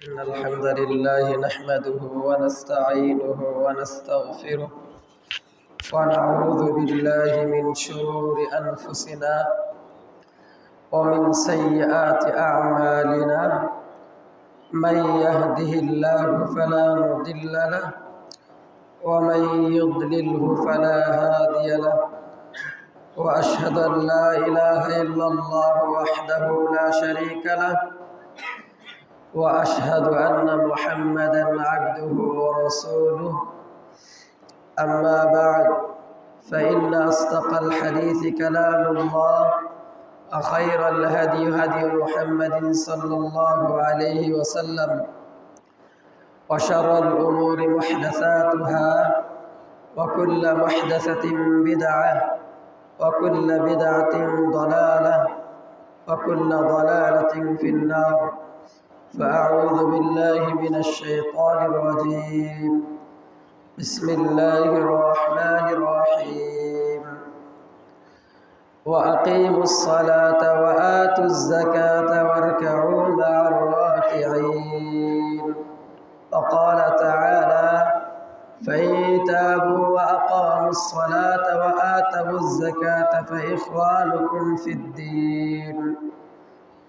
إن الحمد لله نحمده ونستعينه ونستغفره ونعوذ بالله من شرور أنفسنا ومن سيئات أعمالنا من يهده الله فلا مضل له ومن يضلله فلا هادي له وأشهد أن لا إله إلا الله وحده لا شريك له وأشهد أن محمدًا عبده ورسوله أما بعد فإن أصدق الحديث كلام الله وخير الهدي هدي محمد صلى الله عليه وسلم وشر الأمور محدثاتها وكل محدثة بدعة وكل بدعة ضلالة وكل ضلالة في النار فأعوذ بالله من الشيطان الرجيم بسم الله الرحمن الرحيم وأقيموا الصلاة وآتوا الزكاة واركعوا مع الراكعين وقال تعالى فإن تابوا وأقاموا الصلاة وآتوا الزكاة فإخوانكم في الدين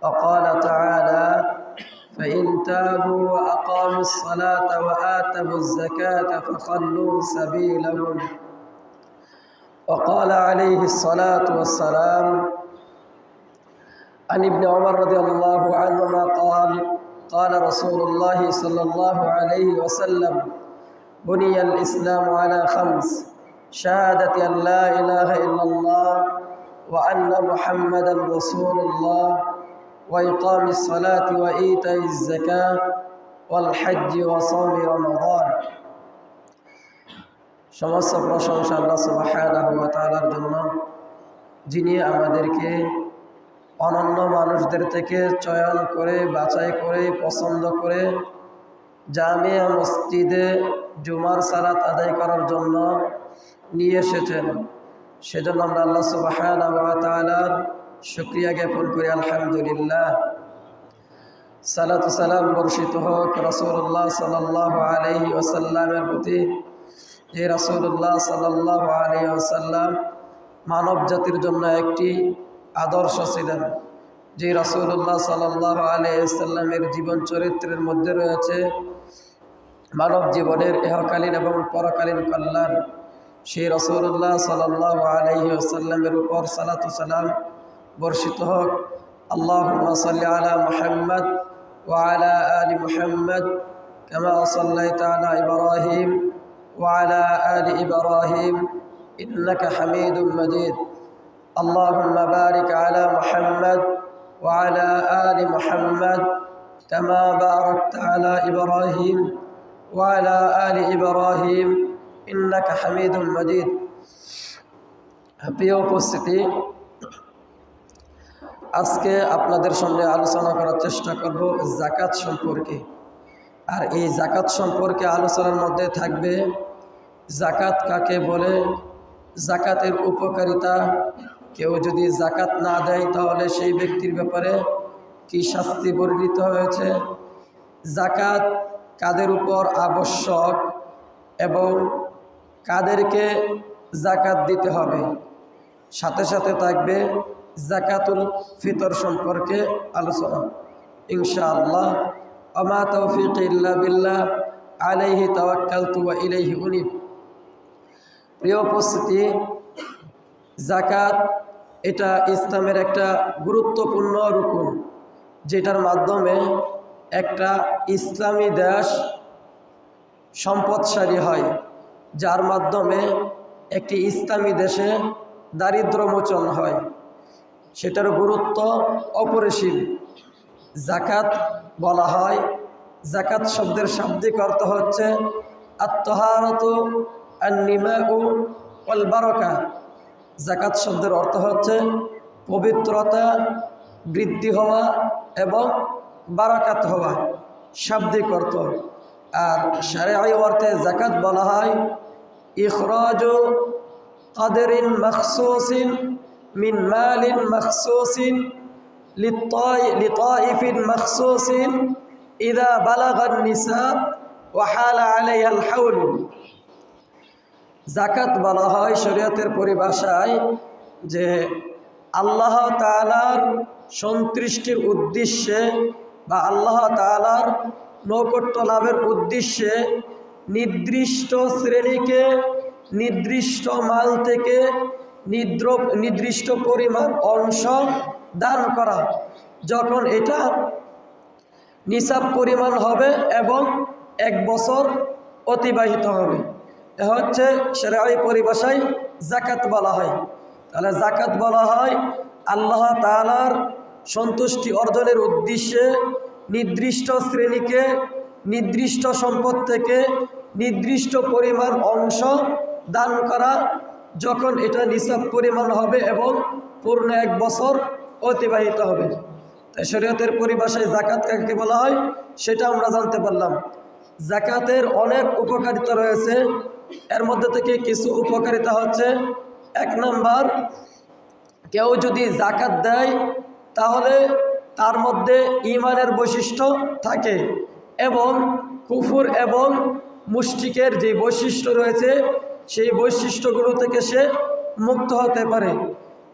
وقال تعالى فإن تابوا وأقاموا الصلاة وآتوا الزكاة فخلوا سبيلهم وقال عليه الصلاة والسلام عن ابن عمر رضي الله عنهما قال رسول الله صلى الله عليه وسلم بني الإسلام على خمس شهادة أن لا إله إلا الله وأن محمدا رسول الله وإقام الصلاة وإيتاء الزكاة والحج وصوم رمضان সমস্ত প্রশংসা আল্লাহ সুবহানাহু ওয়া তাআলার জন্য, যিনি আমাদেরকে অনন্য মানুষদের থেকে চয়ন করে বাছাই করে পছন্দ করে জামিয়া মসজিদে জুমার সালাত আদায় করার জন্য নিয়ে এসেছেন। সেজন্য আমরা আল্লাহ সুবহানাহু ওয়া তাআলার শুকরিয়া জ্ঞাপন করি। আলহামদুলিল্লাহ। সালাত ও সালাম বর্ষিত হোক রাসূলুল্লাহ সাল্লাল্লাহু আলাইহি ওয়াসাল্লামের প্রতি, যে রাসূলুল্লাহ সাল্লাল্লাহু আলাইহি ওয়াসাল্লাম মানব জাতির জন্য একটি আদর্শ ছিলেন। যে রাসূলুল্লাহ সাল্লাল্লাহু আলাইহি ওয়াসাল্লামের জীবন চরিত্রের মধ্যে রয়েছে মানব জীবনের ইহকালীন এবং পরকালীন কল্যাণ। সেই রাসূলুল্লাহ সাল্লাল্লাহু আলাইহি ওয়াসাল্লামের উপর সালাত ও সালাম বর্ষিত হোক। আল্লাহুম্মা সাল্লি আলা মুহাম্মদ ওয়া আলা আলি মুহাম্মদ কামা সাল্লাইতা আলা ইব্রাহিম ওয়া আলা আলি ইব্রাহিম ইন্নাকা হামিদুম মাজিদ। আল্লাহুম্মা বারিক আলা মুহাম্মদ ওয়া আলা আলি মুহাম্মদ কামা বারাকতা আলা ইব্রাহিম ওয়া আলা আলি ইব্রাহিম ইন্নাকা হামিদুম মাজিদ। প্রিয় উপস্থিতি, আজকে আপনাদের সামনে আলোচনা করার চেষ্টা করব যাকাত সম্পর্কে। আর এই যাকাত সম্পর্কে আলোচনার মধ্যে থাকবে যাকাত কাকে বলে, যাকাতের উপকারিতা, কেউ যদি যাকাত না দেয় তাহলে সেই ব্যক্তির ব্যাপারে কি শাস্তি বর্ণিত হয়েছে, যাকাত কাদের উপর আবশ্যক এবং কাদেরকে যাকাত দিতে হবে। সাথে সাথে থাকবে যাকাতুল ফিতর সম্পর্কে আলোচনা ইনশাআল্লাহ। আমা তৌফিক ইল্লা বিল্লাহ আলাইহি তাওয়াক্কালতু ওয়া ইলাইহি উনীব। প্রিয় উপস্থিতি, যাকাত এটা ইসলামের একটা গুরুত্বপূর্ণ রুকুন, যেটার মাধ্যমে একটা ইসলামী দেশ সম্পদশালী হয়, যার মাধ্যমে একটি ইসলামী দেশে দারিদ্র্য মোচন হয়। সেটার গুরুত্ব অপরিসীম। যাকাত বলা হয়, যাকাত শব্দের শাব্দিক অর্থ হচ্ছে আত-তাহারাতু আন-নিমাউ ওয়াল বারাকা। যাকাত শব্দের অর্থ হচ্ছে পবিত্রতা, বৃদ্ধি হওয়া এবং বারাকাত হওয়া, শাব্দিক অর্থ। আর শারঈ অর্থে যাকাত বলা হয় ইখরাজু কাদরিন মাখসুসিন মিন মালিন মাখসুসিন লিতাইফিন মাখসুসিন ইযা বালাগান নিসাব ওয়া হালা আলাইহাল হাউল। যাকাত বলা হয় শরীয়তের পরিভাষায় যে আল্লাহ তাআলার সন্তুষ্টির উদ্দেশ্যে বা আল্লাহ তাআলার নৈকট্য লাভের উদ্দেশ্যে নির্দিষ্ট শ্রেণীকে নির্দিষ্ট মাল থেকে নির্দিষ্ট পরিমাণ অংশ দান করা, যখন এটা নিসাব পরিমাণ হবে এবং 1 বছর অতিবাহিত হবে, এ হচ্ছে শরীয়তের পরিভাষায় যাকাত বলা হয়। তাহলে যাকাত বলা হয় আল্লাহ তাআলার সন্তুষ্টি অর্জনের উদ্দেশ্যে নির্দিষ্ট শ্রেণীকে নির্দিষ্ট সম্পদ থেকে নির্দিষ্ট পরিমাণ অংশ দান করা, যখন এটা নিসাব পরিমাণ হবে এবং পূর্ণ 1 বছর অতিবাহিত হবে। তাই শরীয়তের পরিভাষায় যাকাত কাকে বলা হয় সেটা আমরা জানতে পারলাম। যাকাতের অনেক উপকারিতা রয়েছে, এর মধ্যে থেকে কিছু উপকারিতা হচ্ছে, 1 নাম্বার, কেউ যদি যাকাত দেয় তাহলে তার মধ্যে ঈমানের বৈশিষ্ট্য থাকে এবং কুফর এবং মুশরিকের যে বৈশিষ্ট্য রয়েছে সেই বৈশিষ্ট্যগুলো থেকে সে মুক্ত হতে পারে।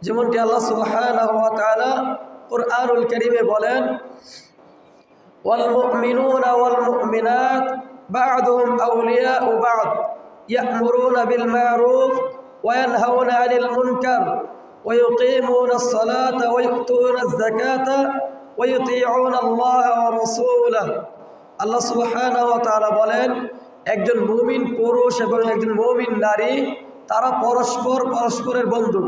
যেমনটি আল্লাহ সুবহানাহু ওয়া তাআলা কুরআনুল কারীমে বলেন, ওয়াল মুমিনুনা ওয়াল মুমিনাত বা'দুহুম আউলিয়াউ বা'দ ইয়া'মুরুনা বিল মা'রুফ ওয়া ইয়ানহাউনা আনিল মুনকার ওয়া ইউকিমুনাস সালাতা ওয়া ইউতুনাজ যাকাতা ওয়া ইউতিউনা আল্লাহা ওয়া রাসূলাহু। আল্লাহ সুবহানাহু ওয়া তাআলা বলেন, একজন মুমিন পুরুষ এবং একজন মুমিন নারী তারা পরস্পরের বন্ধু।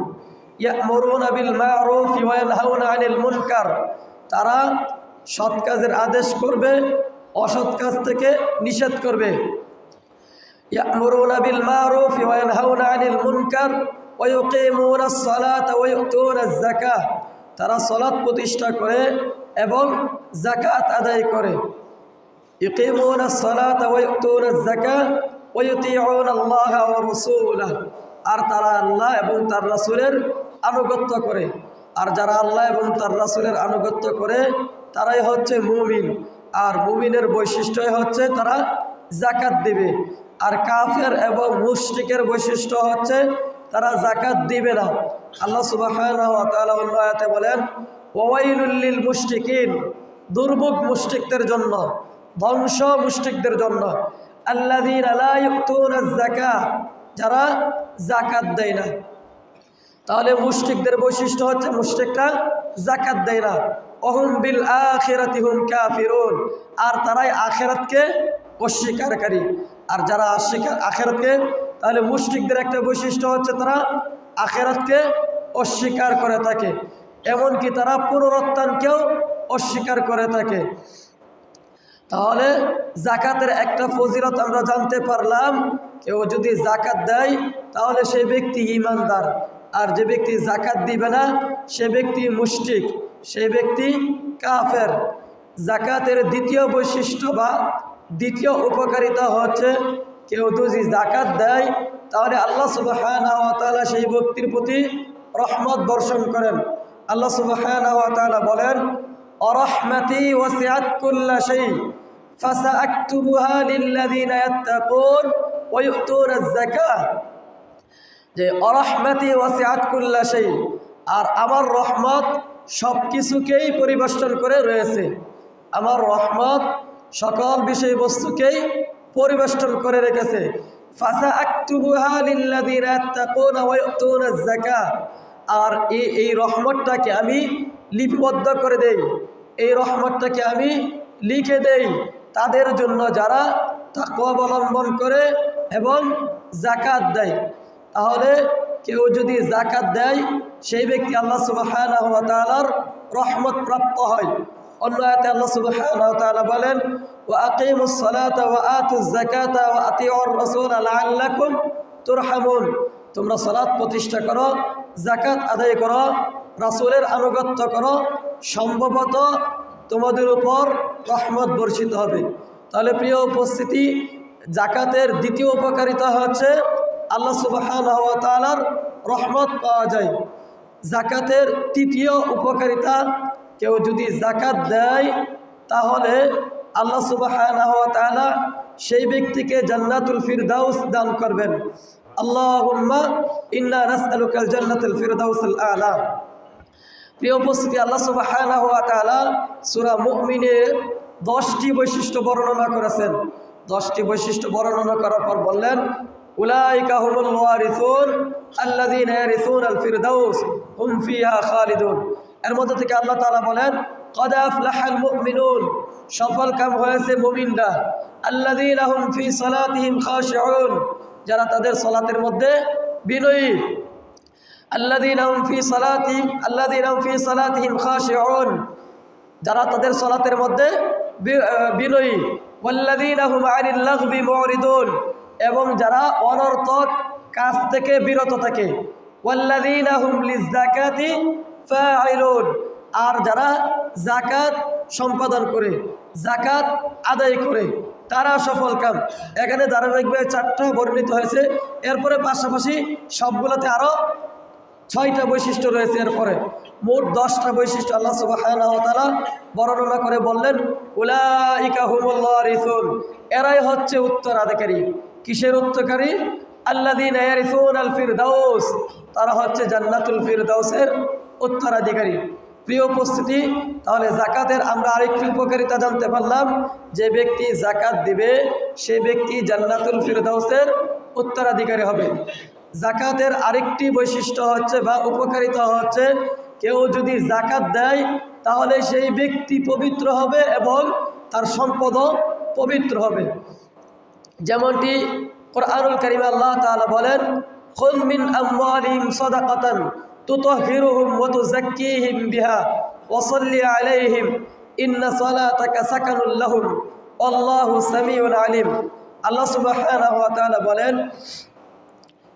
ইয়া'মুরুনা বিল মা'রুফ ওয়া ইয়ানহাউনা আনিল মুনকার, তারা সৎ কাজের আদেশ করবে, অসৎ কাজ থেকে নিষেধ করবে। ইয়া'মুরুনা বিল মা'রুফ ওয়া ইয়ানহাউনা আনিল মুনকার ওয়া ইউকিমুনাস সালাতা ওয়া ইউতুনাজ যাকাত, তারা সালাত প্রতিষ্ঠা করে এবং যাকাত আদায় করে। ইউকিমুনাস সালাতা ওয়া ইউতুনাজ যাকাত ওয়া ইউতিউনা আল্লাহা ওয়া রাসূলাহু, আর তারা আল্লাহ এবং তার রাসূলের আনুগত্য করে। আর যারা আল্লাহ এবং তার রাসূলের আনুগত্য করে তারাই হচ্ছে মুমিন। আর মুমিনের বৈশিষ্ট্যই হচ্ছে তারা যাকাত দিবে। আর কাফের এবং মুশরিকের বৈশিষ্ট্য হচ্ছে তারা যাকাত দিবে না। আল্লাহ সুবহানাহু ওয়া তাআলা অন্য আয়াতে বলেন, ওয়াইলুল লিল মুশরিকিন, দুর্ভোগ মুশরিকদের জন্য, ধ্বংস মুশরিকদের জন্য, আল্লাযীনা লা ইউতুনাজ যাকাত, যারা যাকাত দেয় না। তাহলে মুশরিকদের বৈশিষ্ট্য হচ্ছে মুশরিকরা যাকাত দেয় না। ওহুম বিল আখিরাতি হুম কাফিরুন, আর তারাই আখিরাতকে অস্বীকারী। আর যারা আখিরাতকে, তাহলে মুশরিকদের একটা বৈশিষ্ট্য হচ্ছে তারা আখিরাতকে অস্বীকার করে থাকে, এমনকি তারা পুনরুত্থানকেও অস্বীকার করে থাকে। তাহলে যাকাতের একটা ফজিলত আমরা জানতে পারলাম, কেউ যদি যাকাত দেয় তাহলে সেই ব্যক্তি ঈমানদার, আর যে ব্যক্তি যাকাত দিবে না সে ব্যক্তি মুশরিক, সেই ব্যক্তি কাফের। যাকাতের দ্বিতীয় বৈশিষ্ট্য বা দ্বিতীয় উপকারিতা হচ্ছে, কেউ যদি যাকাত দেয় তাহলে আল্লাহ সুবহানাহু ওয়া তাআলা সেই ব্যক্তির প্রতি রহমত বর্ষণ করেন। আল্লাহ সুবহানাহু ওয়া তাআলা বলেন, ওয়ারাহমাতি ওয়াসিআত কুল্লা শাই ফাসাআকতুবুহা লিল্লাযীনা ইয়াত্তাকুন ওয়া ইউতুনাজ যাকাত, যে ওয়ারাহমাতি ওয়াসিআত কুল্লা শাই, আর আমার রহমত সব কিছুকেই পরিবেষ্টন করে রয়েছে। আমার রহমত সকল বিষয়বস্তুকেই পরিবেষ্টন করে রেখেছে। ফাসাআকতুবুহা লিল্লাযীনা ইয়াত্তাকুনা ওয়া ইউতুনাজ যাকাত, আর এই রহমতটাকে আমি লিপিবদ্ধ করে দেই, এই রহমতটাকে আমি লিখে দেই তাদের জন্য যারা তাকওয়া অবলম্বন করে এবং যাকাত দেয়। তাহলে কেউ যদি যাকাত দেয় সেই ব্যক্তি আল্লাহ সুবহানাহু ওয়া তাআলার রহমত প্রাপ্ত হয়। অন্য আয়াতে আল্লাহ সুবহানাহু ওয়া তাআলা বলেন, ওয়া আকিমুস সালাতা ওয়া আতুজ যাকাতা ওয়া আতিউর রাসূলা লাআল্লাকুম তুরহামুন, তোমরা সালাত প্রতিষ্ঠা করো, যাকাত আদায় করো, রাসূলের আনুগত্য করো, সম্ভবত তোমাদের উপর রহমত বর্ষিত হবে। তাহলে প্রিয় উপস্থিতি, যাকাতের দ্বিতীয় উপকারিতা হচ্ছে আল্লাহ সুবহানাহু ওয়া তাআলার রহমত পাওয়া যায়। যাকাতের তৃতীয় উপকারিতা, কেউ যদি যাকাত দেয় তাহলে আল্লাহ সুবহানাহু ওয়া তাআলা সেই ব্যক্তিকে জান্নাতুল ফিরদাউস দান করবেন। আল্লাহুম্মা ইন্না নাসআলুকাল জান্নাতুল ফিরদাউসুল আ'লা। প্রিয় উপস্থিতি, আল্লাহ সুবহানাহু ওয়া তাআলা সূরা মুমিনের 10টি বৈশিষ্ট্য বর্ণনা করেছেন। 10টি বৈশিষ্ট্য বর্ণনা করার পর বললেন, উলাইকা হুমুল ওয়ারিসুন আল্লাযীনা ইয়ারিসুনাল ফিরদাউস হুম ফিহা খালিদুন। এর মধ্যে থেকে আল্লাহ তাআলা বলেন, ক্বাদ আফলাহাল মুমিনুন, সফল কাম হয়েছে মুমিনরা, আল্লাযীনা হুম ফি সালাতিহিম খাশিউন, যারা তাদের সালাতের মধ্যে বিনয়ী, আল্লাযীনা হুম ফি সালাতিহিম খাশিউন, যারা তাদের সালাতের মধ্যে বিনয়ী, ওয়াল্লাযীনা হুম আনিল লাগবি মুরিদুন, এবং যারা অনর্থক কাজ থেকে বিরত থাকে, ওয়াল্লাযীনা হুম লিয-যাকাতি ফাইলুন, আর যারা যাকাত সম্পাদন করে, যাকাত আদায় করে, তারা সফল কাম। এখানে ধারাবাহিকভাবে 4টা বর্ণিত হয়েছে, এরপরে পাশাপাশি সবগুলোতে আরো 6টা বৈশিষ্ট্য রয়েছে। এরপরে মোট 10টা বৈশিষ্ট্য আল্লাহ সুবহানাহু ওয়া তাআলা বর্ণনা করে বললেন, উলাইকা হুমুল ওয়ারিসুন, এরাই হচ্ছে উত্তরাধিকারী। কিসের উত্তরাধিকারী? আল্লাযীনা ইয়ারিসুনাল ফিরদাউস, তারা হচ্ছে জান্নাতুল ফিরদাউসের উত্তরাধিকারী। প্রিয় উপস্থিতি, তাহলে যাকাতের আমরা আরেকটি উপকারিতা জানতে পারলাম, যে ব্যক্তি যাকাত দিবে সে ব্যক্তি জান্নাতুল ফিরদাউসের উত্তরাধিকারী হবে। যাকাতের আরেকটি বৈশিষ্ট্য হচ্ছে বা উপকারিতা হচ্ছে, কেউ যদি যাকাত দেয় তাহলে সেই ব্যক্তি পবিত্র হবে এবং তার সম্পদও পবিত্র হবে। যেমনটি কুরআনুল কারীমে আল্লাহ তাআলা বলেন, খুয মিন আমওয়ালিহিম সাদাকাতান তুতাহহিরুহুম ওয়া তুযাক্কিহিম বিহা ওয়া সাল্লি আলাইহিম ইন্না সালাতাকা সাকানুল লাহুম আল্লাহু সামিউন আলিম। আল্লাহ সুবহানাহু ওয়া তাআলা বলেন,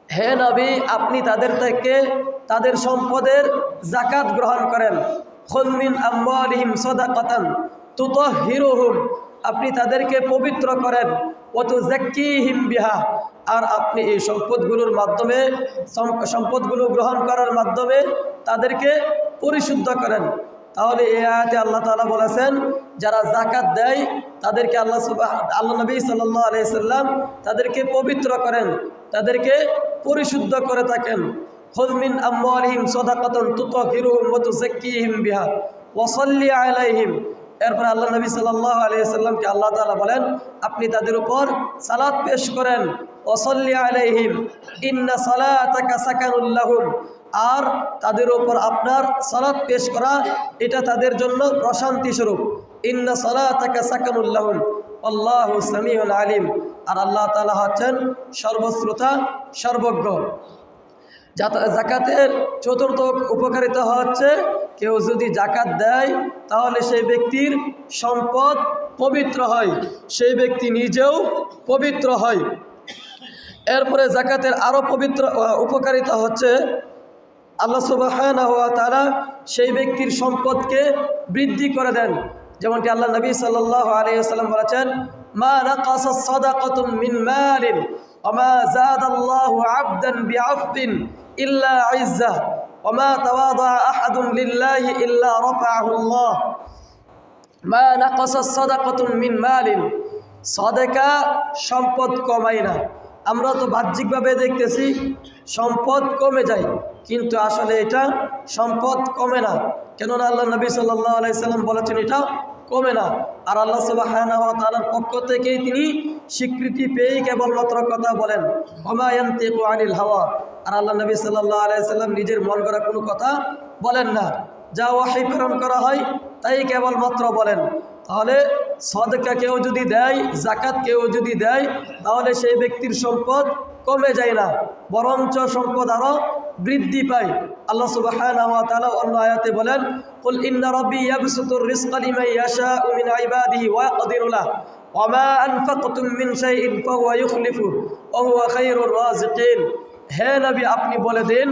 হে নবী, আপনি তাদের থেকে তাদের সম্পদের যাকাত গ্রহণ করেন। খুয মিন আমওয়ালিহিম সাদাকাতান তুতাহহিরুহুম, আপনি তাদেরকে পবিত্র করেন, ওয়া তুযাক্কিহিম বিহা, আর আপনি এই সম্পদগুলোর মাধ্যমে, সম্পদগুলো গ্রহণ করার মাধ্যমে তাদেরকে পরিশুদ্ধ করেন। তাহলে এই আয়াতে আল্লাহ তাআলা বলেছেন, যারা যাকাত দেয় তাদেরকে আল্লাহ নবী সাল্লাল্লাহু আলাইহি সাল্লাম তাদেরকে পবিত্র করেন, তাদেরকে পরিশুদ্ধ করে থাকেন। খুয মিন আমওয়ালিহিম সাদাকাতান তুতাহহিরুহুম ওয়া তুযাক্কিহিম বিহা ওয়া সাল্লি আলাইহিম। এরপর আল্লাহ নবী সাল্লাল্লাহু আলাইহি সাল্লামকে আল্লাহ তাআলা বলেন, আপনি তাদের উপর সালাত পেশ করেন, ওয়া সাল্লি আলাইহিম ইন্না সালাতাকা সাকানুল লাহুম, আর তাদের উপর আপনার সালাত পেশ করা এটা তাদের জন্য প্রশান্তি স্বরূপ। ইন্না সালাতাকা সাকানুল লাহুম আল্লাহু সামিউন আলিম, আর আল্লাহ তাআলা হচ্ছেন সর্বশ্রোতা সর্বজ্ঞ। যাকাতের চতুর্থ উপকারিতা হচ্ছে, কেউ যদি যাকাত দেয় তাহলে সেই ব্যক্তির সম্পদ পবিত্র হয়, সেই ব্যক্তি নিজেও পবিত্র হয়। এরপরে যাকাতের আরও পবিত্র উপকারিতা হচ্ছে, আল্লাহ সুবহানাহু ওয়া তাআলা সেই ব্যক্তির সম্পদকে বৃদ্ধি করে দেন। যেমনটি আল্লাহ নবী সাল্লাল্লাহু আলাইহি ওয়াসাল্লাম বলেছেন, মা নাকাসাস সাদাকাতুম মিন মালিন ওয়া মা যাদাল্লাহু আবদান বিআফদিন ইল্লা ইজ্জাহ ওয়া মা তাওয়াদাআ আহাদুন লিল্লাহি ইল্লা রাফাআহু আল্লাহ। মা নাকাসাস সাদাকাতুম মিন মালিন, সাদাকা সম্পদ কমায় না। আমরা তো বাহ্যিকভাবে দেখতেছি সম্পদ কমে যায়, কিন্তু আসলে এটা সম্পদ কমে না। কেননা আল্লাহ নবী সাল্লাল্লাহু আলাইহি সাল্লাম বলেছেন এটা কমে না। আর আল্লাহ সুবহানাহু ওয়া তাআলার পক্ষ থেকেই তিনি স্বীকৃতি পেয়েই কেবলমাত্র কথা বলেন, ওমা ইয়ানতিকু আনিল হাওয়া। আর আল্লাহ নবী সাল্লাল্লাহু আলাইহি সাল্লাম নিজের মন গড়া কোনো কথা বলেন না, যা ওয়াহী প্রেরণ করা হয় তাই কেবলমাত্র বলেন। তাহলে সদকা কেউ যদি দেয়, যাকাত কেউ যদি দেয়, তাহলে সেই ব্যক্তির সম্পদ কমে যায় না, বরঞ্চ সম্পদ আরও বৃদ্ধি পায়। আল্লাহ সুবহানাহু ওয়া তাআলা অন্য আয়াতে বলেন, কুল ইন্না রাব্বী ইয়াবসুতুর রিজকা লিমান ইয়াশাউ মিন ইবাদিহি ওয়া ইয়াকদিরু লাহু ওয়া মা আনফাকতুম মিন শাইইন ফাহুয়া ইউখলিফু ওয়া হুয়া খায়রুর রাযিকিন। হে নবী, আপনি বলে দিন,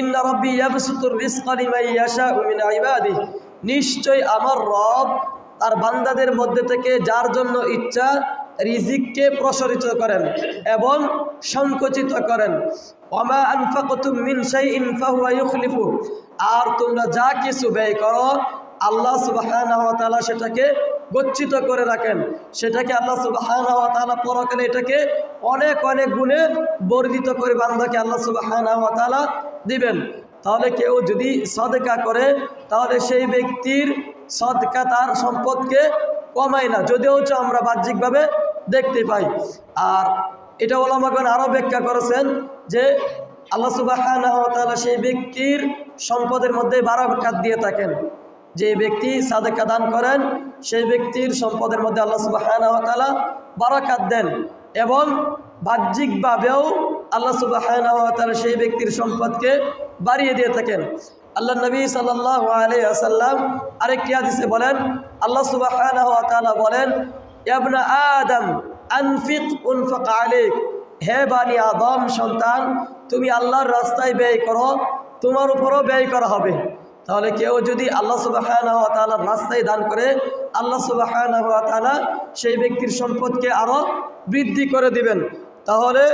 ইন্না রাব্বী ইয়াবসুতুর রিজকা লিমান ইয়াশাউ মিন ইবাদিহি, নিশ্চয় আমার রব তার বান্দাদের মধ্যে থেকে যার জন্য ইচ্ছা রিজিককে প্রসারিত করেন এবং সংকুচিত করেন। ওয়ামা আনফাকতুম মিন শাইইন ফাহুয়া ইউখলিফু, আর তোমরা যা কিছু ব্যয় করো আল্লাহ সুবহানাহু ওয়া তাআলা সেটাকে গচ্ছিত করে রাখেন, সেটাকে আল্লাহ সুবহানাহু ওয়া তাআলা পরকালে এটাকে অনেক অনেক গুণে বর্ধিত করে বান্দাকে আল্লাহ সুবহানাহু ওয়া তাআলা দিবেন। তাহলে কেউ যদি সদকা করে তাহলে সেই ব্যক্তির সদকা তার সম্পদকে কমায় না, যদিও আমরা বাহ্যিকভাবে দেখতে পাই। আর এটা ওলামাগণ আরও ব্যাখ্যা করেছেন যে আল্লাহ সুবহানাহু ওয়া তাআলা সেই ব্যক্তির সম্পদের মধ্যে বারাকাত দিয়ে থাকেন। যে ব্যক্তি সাদকা দান করেন সেই ব্যক্তির সম্পদের মধ্যে আল্লাহ সুবহানাহু ওয়া তাআলা বারাকাত দেন, এবং বাহ্যিকভাবেও আল্লাহ সুবহানাহু ওয়া তাআলা সেই ব্যক্তির সম্পদকে বাড়িয়ে দিয়ে থাকেন। আল্লাহ নবী সাল্লাল্লাহু আলাইহি ওয়াসাল্লাম আরেকটি হাদিসে বলেন, আল্লাহ সুবহানাহু ওয়া তাআলা বলেন, ইয়া ইবনা আদম আনফিক উনফাক আলাইক, হে বানি আদম সন্তান, তুমি আল্লাহর রাস্তায় ব্যয় করো, তোমার উপরও ব্যয় করা হবে। তাহলে কেউ যদি আল্লাহ সুবহানাহু ওয়া তাআলার রাস্তায় দান করে আল্লাহ সুবহানাহু ওয়া তাআলা সেই ব্যক্তির সম্পদকে আরও বৃদ্ধি করে দিবেন। তাহলে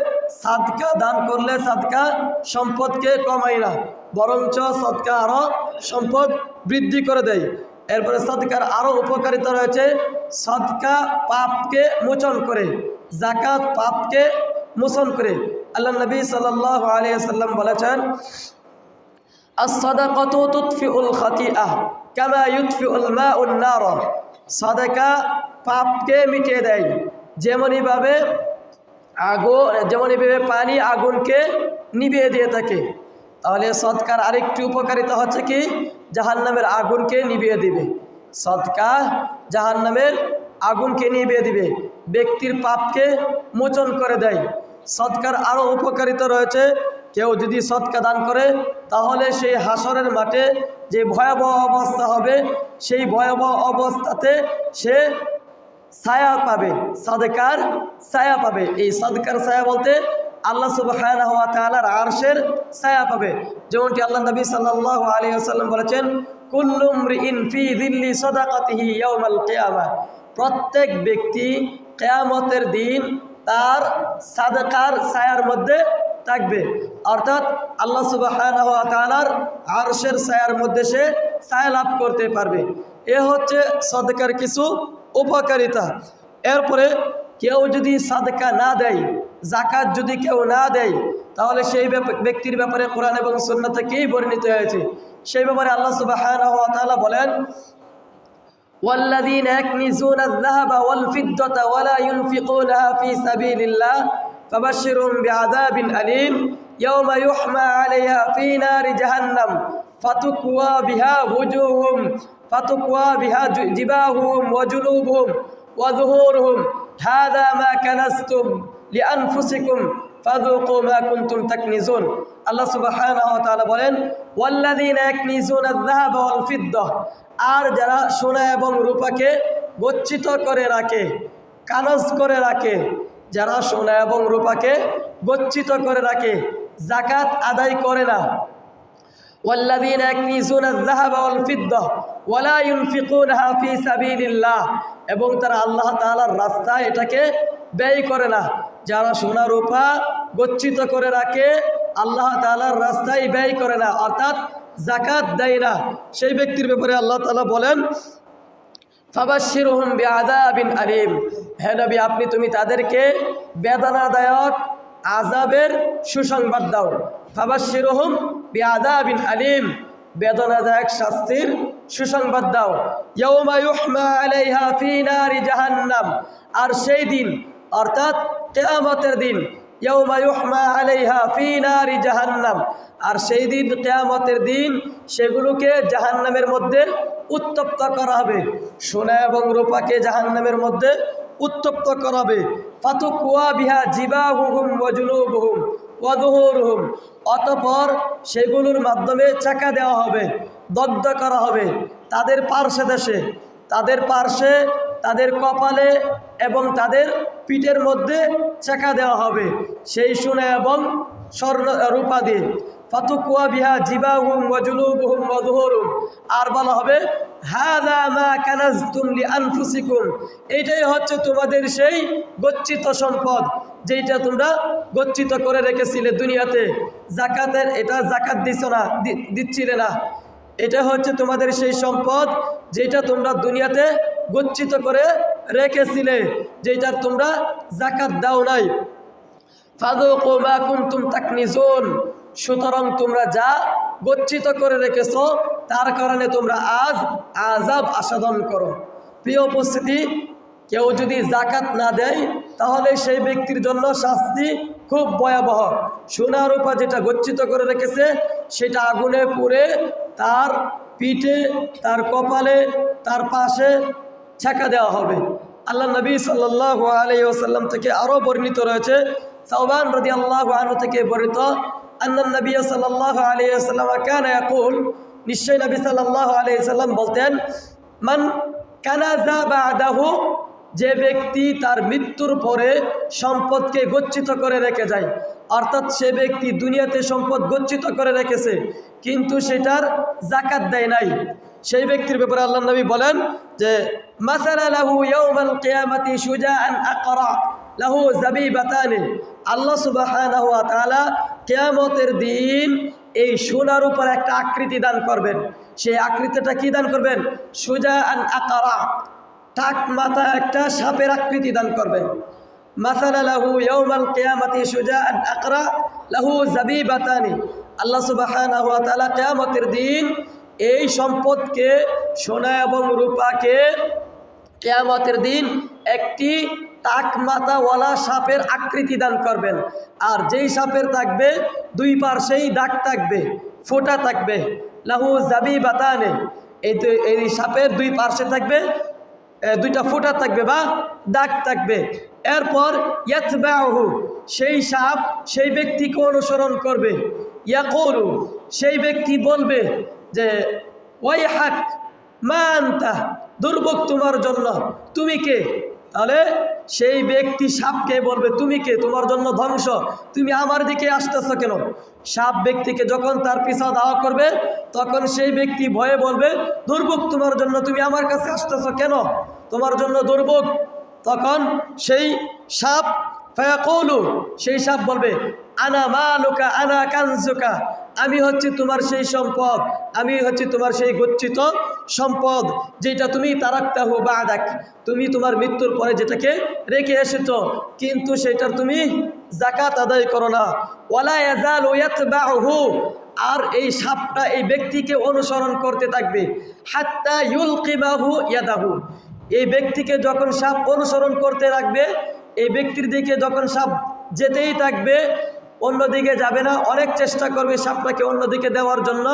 সাদকা দান করলে সাদকা সম্পদকে কমায় না, বরঞ্চ সাদকা আরও সম্পদ বৃদ্ধি করে দেয়। এরপরে সাদকার আরও উপকারিতা রয়েছে। সাদকা পাপকে মোচন করে, যাকাত পাপকে মোচন করে। আল্লাহ নবী সাল্লাল্লাহু আলাইহি ওয়াসাল্লাম বলেছেন, as-sadaqatu tudfi'ul khati'ah kama yudfi'ul ma'un nar, সাদকা পাপকে মিটিয়ে দেয় যেমনইভাবে পানি আগুনকে নিভিয়ে দিয়ে থাকে। তাহলে সদকার আরেকটি উপকারিতা হচ্ছে কি, জাহান্নামের আগুনকে নিভিয়ে দিবে। সদকা জাহান্নামের আগুনকে নিভিয়ে দিবে, ব্যক্তির পাপকে মোচন করে দেয়। সদকার আরও উপকারিতা রয়েছে। কেউ যদি সদকা দান করে তাহলে সেই হাসরের মাঠে যে ভয়াবহ অবস্থা হবে সেই ভয়াবহ অবস্থাতে সে ছায়া পাবে, সাদকার ছায়া পাবে। এই সাদকার ছায়া বলতে আল্লাহ সুবহানাহু ওয়া তাআলার আরশের ছায়া পাবে। যেমনটি আল্লাহ নবী সাল্লাল্লাহু আলাইহি ওয়াসাল্লাম বলেছেন, কুল্লু মরিইন ফি যিল্লি সাদাকাতিহি ইয়াউমাল কিয়ামাহ, প্রত্যেক ব্যক্তি কিয়ামতের দিন তার সাদকার ছায়ার মধ্যে থাকবে। অর্থাৎ আল্লাহ সুবহানাহু ওয়া তাআলার আরশের ছায়ার মধ্যে সে ছায়া লাভ করতে পারবে। এ হচ্ছে সাদকার কিছু উপকারিতা। এরপরে কেউ যদি সাদকা না দেয়, যাকাত যদি কেউ না দেয়, তাহলে সেই ব্যক্তির ব্যাপারে কোরআন এবং সুন্নাহ থেকেই বর্ণিত হয়েছে। সেই ব্যাপারে আল্লাহ সুবহানাহু ওয়া তাআলা বলেন, ওয়াল্লাযীনা ইয়াকনিজুনা আয-যাহাবা ওয়াল ফিদ্দাতা ওয়া লা ইউনফিকুনাহা ফী সাবিলিল্লাহ ফাবাশশিরহুম বিআযাবিন আলীম ইয়াওমা ইউহমা আলাইহা ফী নারি জাহান্নাম ফাতুকওয়া বিহা ওয়ুজুহুম ফাতুকওয়া বিহা জিবাহুম ওয়া জুনুবুহুম ওয়া যুহুরুহুম হাযা মা কানাজতুম লিআনফুসিকুম ফাযুকু মা কুনতুম তাকনিজুন। আল্লাহ সুবহানাহু ওয়া তাআলা বলেন, ওয়াল্লাযীনা ইয়াকনিজুনা আয-যাহাবা ওয়াল ফিদ্দাহ, আর যারা সোনা এবং রূপাকে গচ্ছিত করে রাখে, কানজ করে রাখে, যারা সোনা এবং রূপাকে গচ্ছিত করে রাখে, যাকাত আদায় করে না। ওয়াল্লাযীনা ইয়াকনিজুনা আয-যাহাবা ওয়াল ফিদ্দাহ ওয়া লা ইউনফিকুনাহা ফী সাবিলিল্লাহ, এবং তারা আল্লাহ তাআলার রাস্তায় এটাকে ব্যয় করে না। যারা সোনা রূপা গচ্ছিত করে রাখে, আল্লাহ তাআলার রাস্তায় ব্যয় করে না, অর্থাৎ যাকাত দেয় না, সেই ব্যক্তির ব্যাপারে আল্লাহ তাআলা বলেন, ফাবাশশিরহুম বিআযাবিন আলীম, হে নবী তুমি তাদেরকে বেদনাদায়ক আযাবের সুসংবাদ দাও। ফাবাশশিরহুম বিআযাবিন আলীম, বেদনাদায়ক শাস্তির সুসংবাদ দাও। ইয়াউমা ইউহমা আলাইহা ফী নারি জাহান্নাম, আর সেই দিন অর্থাৎ কিয়ামতের দিন, ইয়াউমা ইউহমা আলাইহা ফী নারি জাহান্নাম, আর সেই দিন কিয়ামতের দিন সেগুলোকে জাহান্নামের মধ্যে উত্তপ্ত করা হবে। সোনা এবং রূপাকে জাহান্নামের মধ্যে উত্তপ্ত করা হবে। ফাতুকওয়া বিহা জিবাহুহুম ওয়া জুনুবুহুম ওয়া যুহুরুহুম, অতঃপর সেগুলোর মাধ্যমে চাকা দেওয়া হবে, দগ্ধ করা হবে তাদের পার্শ্বে দেশে, তাদের পার্শ্বে, তাদের কপালে এবং তাদের পিঠের মধ্যে চাকা দেওয়া হবে সেই সোনা এবং স্বর্ণ রূপা দিয়ে। ফাতুকওয়া বিহা জিবাহুম ওয়া জুনুবুহুম ওয়া যুহুরুহুম, আর বলা হবে, হাযা মা কানাজতুম লিআনফুসিকুম, এইটাই হচ্ছে তোমাদের সেই গচ্ছিত সম্পদ যেটা তোমরা গচ্ছিত করে রেখেছিলে দুনিয়াতে। যাকাতের এটা যাকাত দিচ্ছিলে না, এটা হচ্ছে তোমাদের সেই সম্পদ যেটা তোমরা দুনিয়াতে গচ্ছিত করে রেখেছিলে, যেটার তোমরা যাকাত দাও নাই। ফাযুকু মা কুনতুম তাকনিজুন, সুতরাং তোমরা যা গচ্ছিত করে রেখেছ তার কারণে তোমরা আজ আযাব আস্বাদন করো। প্রিয় উপস্থিতি, কেউ যদি যাকাত না দেয় তাহলে সেই ব্যক্তির জন্য শাস্তি খুব ভয়াবহ। সোনা রূপা যেটা গচ্ছিত করে রেখেছে সেটা আগুনে পুড়ে তার পিঠে, তার কপালে, তার পাশে ছেঁকা দেওয়া হবে। আল্লাহ নবী সাল্লাল্লাহু আলাইহি ওয়াসাল্লাম থেকে আরও বর্ণিত রয়েছে, সাওবান রাদিয়াল্লাহু আনহু থেকে বর্ণিত, আন্নান নবী সাল্লাল্লাহু আলাইহি ওয়াসাল্লাম কানা ইয়াকুল, নিশ্চয় নবী সাল্লাল্লাহু আলাইহি ওয়াসাল্লাম বলতেন, মান কানাযা বা'দাহু, যে ব্যক্তি তার মৃত্যুর পরে সম্পদকে গচ্ছিত করে রেখে যায়, অর্থাৎ সে ব্যক্তি দুনিয়াতে সম্পদ গচ্ছিত করে রেখেছে কিন্তু সেটার যাকাত দেয় নাই, সেই ব্যক্তির ব্যাপারে আল্লাহ নবী বলেন যে মাসালা লাহু ইয়াউমাল কিয়ামাতি শুজাআন আকরা লাহু যাবিবাতানি, আল্লাহ সুবহানাহু ওয়া তাআলা কিয়ামতের দিন এই সোনার উপর একটা আকৃতি দান করবেন। সেই আকৃতিটা কি দান করবেন? শুজাআন আকরা, টাক মাথা একটা সাপের আকৃতি দান করবেন। মাসালা লাহু ইয়াউমাল কিয়ামাতি শুজাআন আকরা লাহু যাবিবাতানি, আল্লাহ সুবহানাহু ওয়া তাআলা কিয়ামতের দিন এই সম্পদকে, সোনা এবং রূপাকে কিয়ামতের দিন একটি টাক মাথাওয়ালা সাপের আকৃতি দান করবেন। আর যেই সাপের থাকবে দুই পার্শ্বেই দাগ থাকবে, ফোঁটা থাকবে, লাহু যাবিবাতানি, এই সাপের দুই পার্শ্বে থাকবে দুইটা ফোঁটা থাকবে বা দাগ থাকবে। এরপর ইয়াতবাহু, সেই সাপ সেই ব্যক্তিকে অনুসরণ করবে। ইয়াকুলু, সেই ব্যক্তি বলবে যে ওয়াইহাক মা আনতা, দুর্ভোগ তোমার জন্য, তুমি কে? তাহলে সেই ব্যক্তি সাপকে বলবে তুমি কে, তোমার জন্য ধ্বংস, তুমি আমার দিকে আসতেছো কেন? সাপ ব্যক্তিকে যখন তার পিছা ধাওয়া করবে তখন সেই ব্যক্তি ভয়ে বলবে দুর্ভোগ তোমার জন্য, তুমি আমার কাছে আসতেছো কেন, তোমার জন্য দুর্ভোগ। তখন সেই সাপ ফায়াকুলু, সেই সাপ বলবে আনা মালুকা আনা কানজুকা, আমি হচ্ছি তোমার সেই সম্পদ, আমি হচ্ছি তোমার সেই গচ্ছিত সম্পদ যেটা তুমি তারাকতাহু বা'দাক, তুমি তোমার মৃত্যুর পরে যেটাকে রেখে এসেছো কিন্তু সেটার তুমি যাকাত আদায় করো না। ওয়ালা ইয়াজালু ইয়াতবাউহু, আর এই সাপটা এই ব্যক্তিকে অনুসরণ করতে থাকবে। হাত্তা ইউলকিবাহু ইয়াদাহু, এই ব্যক্তিকে যখন সাপ অনুসরণ করতে থাকবে, এই ব্যক্তির দিকে যখন সাপ যেতেই থাকবে, অন্যদিকে যাবে না, অনেক চেষ্টা করবে সাপটাকে অন্যদিকে দেওয়ার জন্য,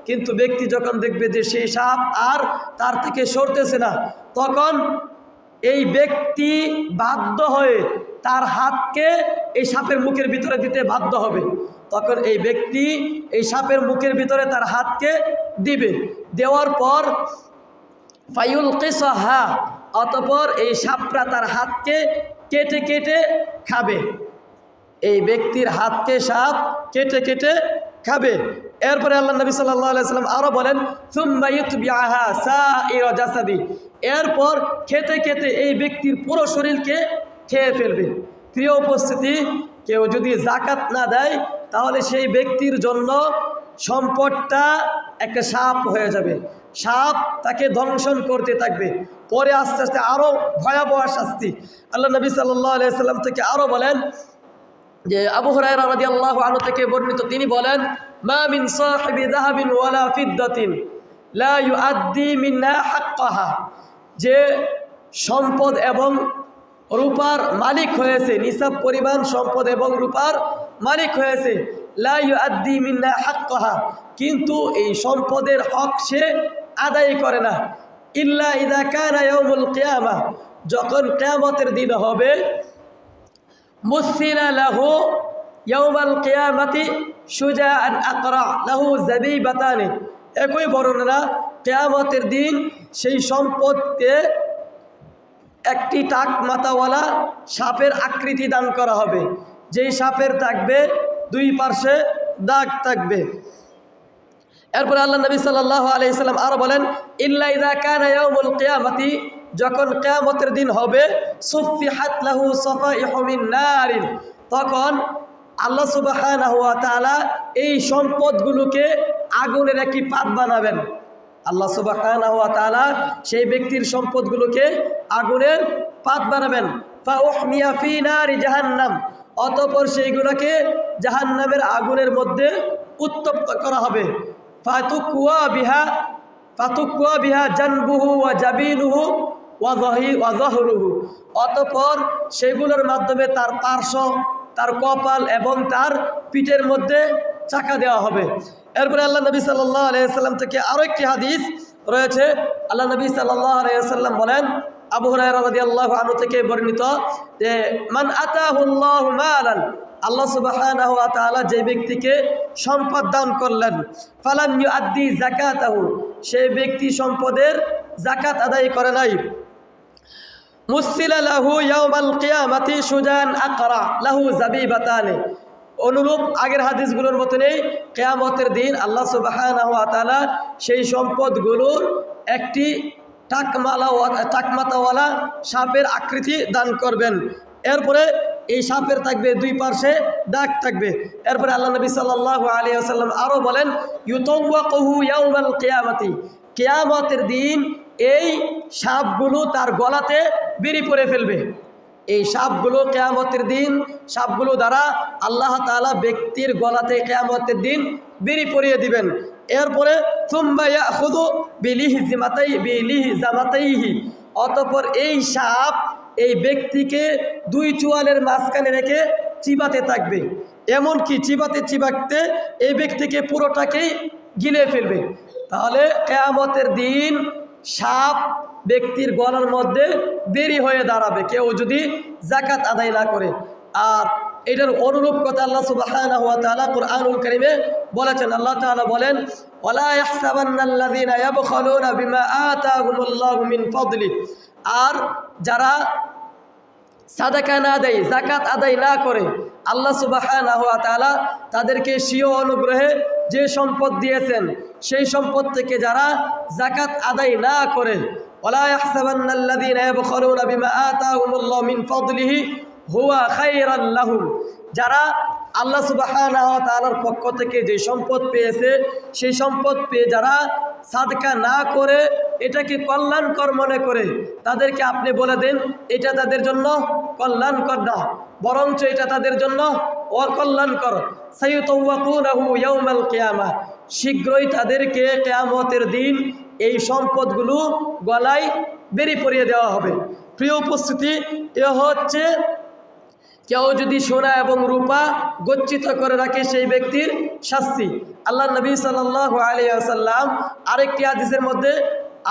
কিন্তু ব্যক্তি যখন দেখবে যে সেই সাপ আর তার থেকে সরতেছে না, তখন এই ব্যক্তি বাধ্য হয়ে তার হাতকে এই সাপের মুখের ভিতরে দিতে বাধ্য হবে। তখন এই ব্যক্তি এই সাপের মুখের ভিতরে তার হাতকে দিবে, দেওয়ার পর ফায়ুলকিসাহা, অতঃপর এই সাপটা তার হাতকে কেটে কেটে খাবে, এই ব্যক্তির হাতকে সাপ কেটে কেটে খাবে। এরপরে আল্লাহ নবী সাল্লাল্লাহু আলাইহি ওয়াসাল্লাম আরও বলেন সুম্মা ইউতবিআহা সাইরা জাসাদি, এরপর খেতে খেতে এই ব্যক্তির পুরো শরীরকে খেয়ে ফেলবে। প্রিয় উপস্থিতি, কেউ যদি যাকাত না দেয় তাহলে সেই ব্যক্তির জন্য সম্পদটা একটা সাপ হয়ে যাবে, সাপ তাকে দংশন করতে থাকবে, পরে আস্তে আস্তে আরও ভয়াবহ শাস্তি। আল্লাহ নবী সাল্লাল্লাহু আলাইহি ওয়াসাল্লাম থেকে আরও বলেন যে আবু হুরায়রা রাদিয়াল্লাহু আনহু থেকে বর্ণিত, তিনি বলেন মা মিন সাহিবি যাহাবিন ওয়ালা ফিদ্দাতিন লা ইউআদ্দি মিন্না হাক্কাহা, যে সম্পদ এবং রূপার মালিক হয়েছে, নিসাব পরিমাণ সম্পদ এবং রূপার মালিক হয়েছে, লা ইউআদ্দি মিন্না হাক্কাহা, কিন্তু এই সম্পদের হক সে আদায় করে না, ইল্লা ইযা কানা ইয়াউমুল কিয়ামা, যখন কিয়ামতের দিন হবে, মুসিলা লাহু ইয়াউমাল কিয়ামাতি শুজাআন আকরা লাহু যাবিবাতানি, একই বর্ণনা, কিয়ামতের দিন সেই সম্পদকে একটি টাক মাথাওয়ালা সাপের আকৃতি দান করা হবে, যেই সাপের থাকবে দুই পার্শ্বে দাগ থাকবে। এরপরে আল্লাহ নবী সাল্লাল্লাহু আলাইহি সাল্লাম আরো বলেন ইল্লা ইযা কানা ইয়াউমুল কিয়ামাতি, যখন কিয়ামতের দিন হবে, সুফিহাত লাহু সাফাইহু মিন নারিন, তখন আল্লাহ সুবহানাহু ওয়া তাআলা এই সম্পদগুলোকে আগুনের একটি পাত বানাবেন, আল্লাহ সুবহানাহু ওয়া তাআলা সেই ব্যক্তির সম্পদগুলোকে আগুনের পাত বানাবেন। ফাউহমিয়া ফি নারি জাহান্নাম, অতঃপর সেইগুলোকে জাহান্নামের আগুনের মধ্যে উত্তপ্ত করা হবে। ফাতুকুয়া বিহা জানবুহু ওয়া জাবিনুহু ওয়া যাহরুহু, অতঃপর সেগুলোর মাধ্যমে তার পার্শ্ব, তার কপাল এবং তার পিঠের মধ্যে চাকা দেওয়া হবে। এরপরে আল্লাহ নবী সাল্লাল্লাহু আলাইহি ওয়াসাল্লাম থেকে আরও একটি হাদিস রয়েছে। আল্লাহ নবী সাল্লাল্লাহু আলাইহি ওয়াসাল্লাম বলেন, আবু হুরায়রা রাদিয়াল্লাহু আনহু থেকে বর্ণিত যে মান আতাহুল্লাহু মালান, আল্লাহ সুবহানাহু ওয়া তাআলা যে ব্যক্তিকে সম্পদ দান করলেন, ফালাম ইউআদ্দি যাকাতাহু, সেই ব্যক্তি সম্পদের যাকাত আদায় করে নাই, মুসিলা লাহু ইয়াউমাল কিয়ামাতি সুজান আকরা লাহু যাবিবাতানি, অনুরূপ আগের হাদিসগুলোর মতনই কিয়ামতের দিন আল্লাহ সুবহানাহু ওয়া তাআলা সেই সম্পদগুলোর একটি টাকমাতাওয়ালা সাপের আকৃতি দান করবেন। এরপরে এই সাপের থাকবে দুই পার্শ্বে দাগ থাকবে। এরপরে আল্লাহ নবী সাল্লাল্লাহু আলাইহি ওয়াসাল্লাম আরও বলেন, ইউতাওয়াকুহু ইয়াউমাল কিয়ামাতি, কিয়ামতের দিন এই সাপগুলো তার গলাতে বেরি পড়ে ফেলবে। এই সাপগুলো কিয়ামতের দিন, সাপগুলো দ্বারা আল্লাহ তাআলা ব্যক্তির গলাতে কিয়ামতের দিন বেরি পরিয়ে দিবেন। এরপরে সুম্মা ইয়াখুযু বিলিহজামাতাইহি, অতঃপর এই সাপ এই ব্যক্তিকে দুই চোয়ালের মাঝখানে রেখে চিবাতে থাকবে, এমনকি চিবাতে এই ব্যক্তিকে পুরোটাকেই গিলে ফেলবে। তাহলে কিয়ামতের দিন সাপ ব্যক্তির গলার মধ্যে বেরি হয়ে দাঁড়াবে, কেউ যদি যাকাত আদায় না করে। আর এটার অনুরূপ কথা আল্লাহ সুবহানাহু ওয়া তাআলা কুরআনুল কারীমে বলেছেন। আল্লাহ তাআলা বলেন, ওয়ালা ইয়াহসাবান্নাল্লাযীনা ইয়াবখালুনা বিমা আতাহুমুল্লাহু মিন ফাদলি, আর যারা সাদাকা না দেয়, যাকাত আদায় না করে, আল্লাহ সুবহানাহু ওয়া তাআলা তাদেরকে স্বীয় অনুগ্রহে যে সম্পদ দিয়েছেন সেই সম্পদ থেকে যারা যাকাত আদায় না করে, ওয়ালা ইয়াহসাবান্নাল্লাযীনা ইয়াবখালুনা বিমা আতাহুমুল্লাহু মিন ফাদলিহি হুয়া খায়রান লাহুম, যারা আল্লাহ সুবহানাহু ওয়া তাআলার পক্ষ থেকে যে সম্পদ পেয়েছে সেই সম্পদ পেয়ে যারা সাদকা না করে এটাকে কল্যাণকর মনে করে, তাদেরকে আপনি বলে দেন এটা তাদের জন্য কল্যাণকর না, বরঞ্চ এটা তাদের জন্য অকল্যাণকর। সাইয়ুতাওয়াকুনাহু ইয়াউমাল কিয়ামা, শীঘ্রই তাদেরকে কিয়ামতের দিন এই সম্পদগুলো গলায় বেরি পরিয়ে দেওয়া হবে। প্রিয় উপস্থিতি, এ হচ্ছে কেউ যদি সোনা এবং রূপা গচ্ছিত করে রাখে সেই ব্যক্তির শাস্তি। আল্লাহ নবী সাল্লাল্লাহু আলাইহি ওয়াসাল্লাম আরেকটি হাদিসের মধ্যে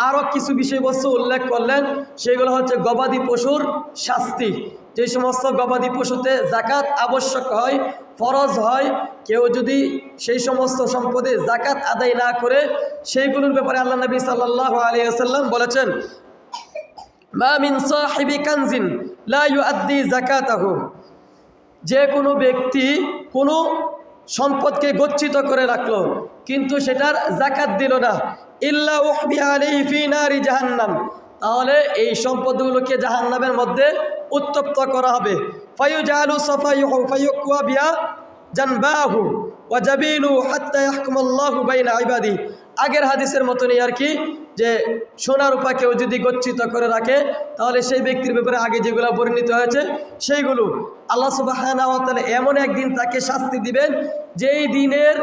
আরও কিছু বিষয়বস্তু উল্লেখ করলেন, সেগুলো হচ্ছে গবাদি পশুর শাস্তি। যে সমস্ত গবাদি পশুতে যাকাত আবশ্যক হয়, ফরজ হয়, কেউ যদি সেই সমস্ত সম্পদে যাকাত আদায় না করে, সেইগুলোর ব্যাপারে আল্লাহ নবী সাল্লাল্লাহু আলাইহি ওয়াসাল্লাম বলেছেন, মা মিন সাহিবি কানজিন লা ইউআদ্দি যাকাতাহু, যে কোনো ব্যক্তি কোনো সম্পদকে গচ্ছিত করে রাখলো কিন্তু সেটার যাকাত দিল না, ইল্লা উহবিয়া আলাইহি ফি নারি জাহান্নাম, তাহলে এই সম্পদগুলোকে জাহান্নামের মধ্যে উত্তপ্ত করা হবে। ফায়ুজালু সাফায়ুহু ফায়ুকওয়া বিহা জানবাহু ওয়া জাবিলু হাত্তা ইয়াহকুমাল্লাহু বাইনা ইবাদি। আগের হাদিসের মতনই আর কি, যে সোনা রূপা কেউ যদি গচ্ছিত করে রাখে তাহলে সেই ব্যক্তির ব্যাপারে আগে যেগুলো বর্ণিত হয়েছে সেইগুলো আল্লাহ সুবহানাহু ওয়া তাআলা এমন একদিন তাকে শাস্তি দিবেন যেই দিনের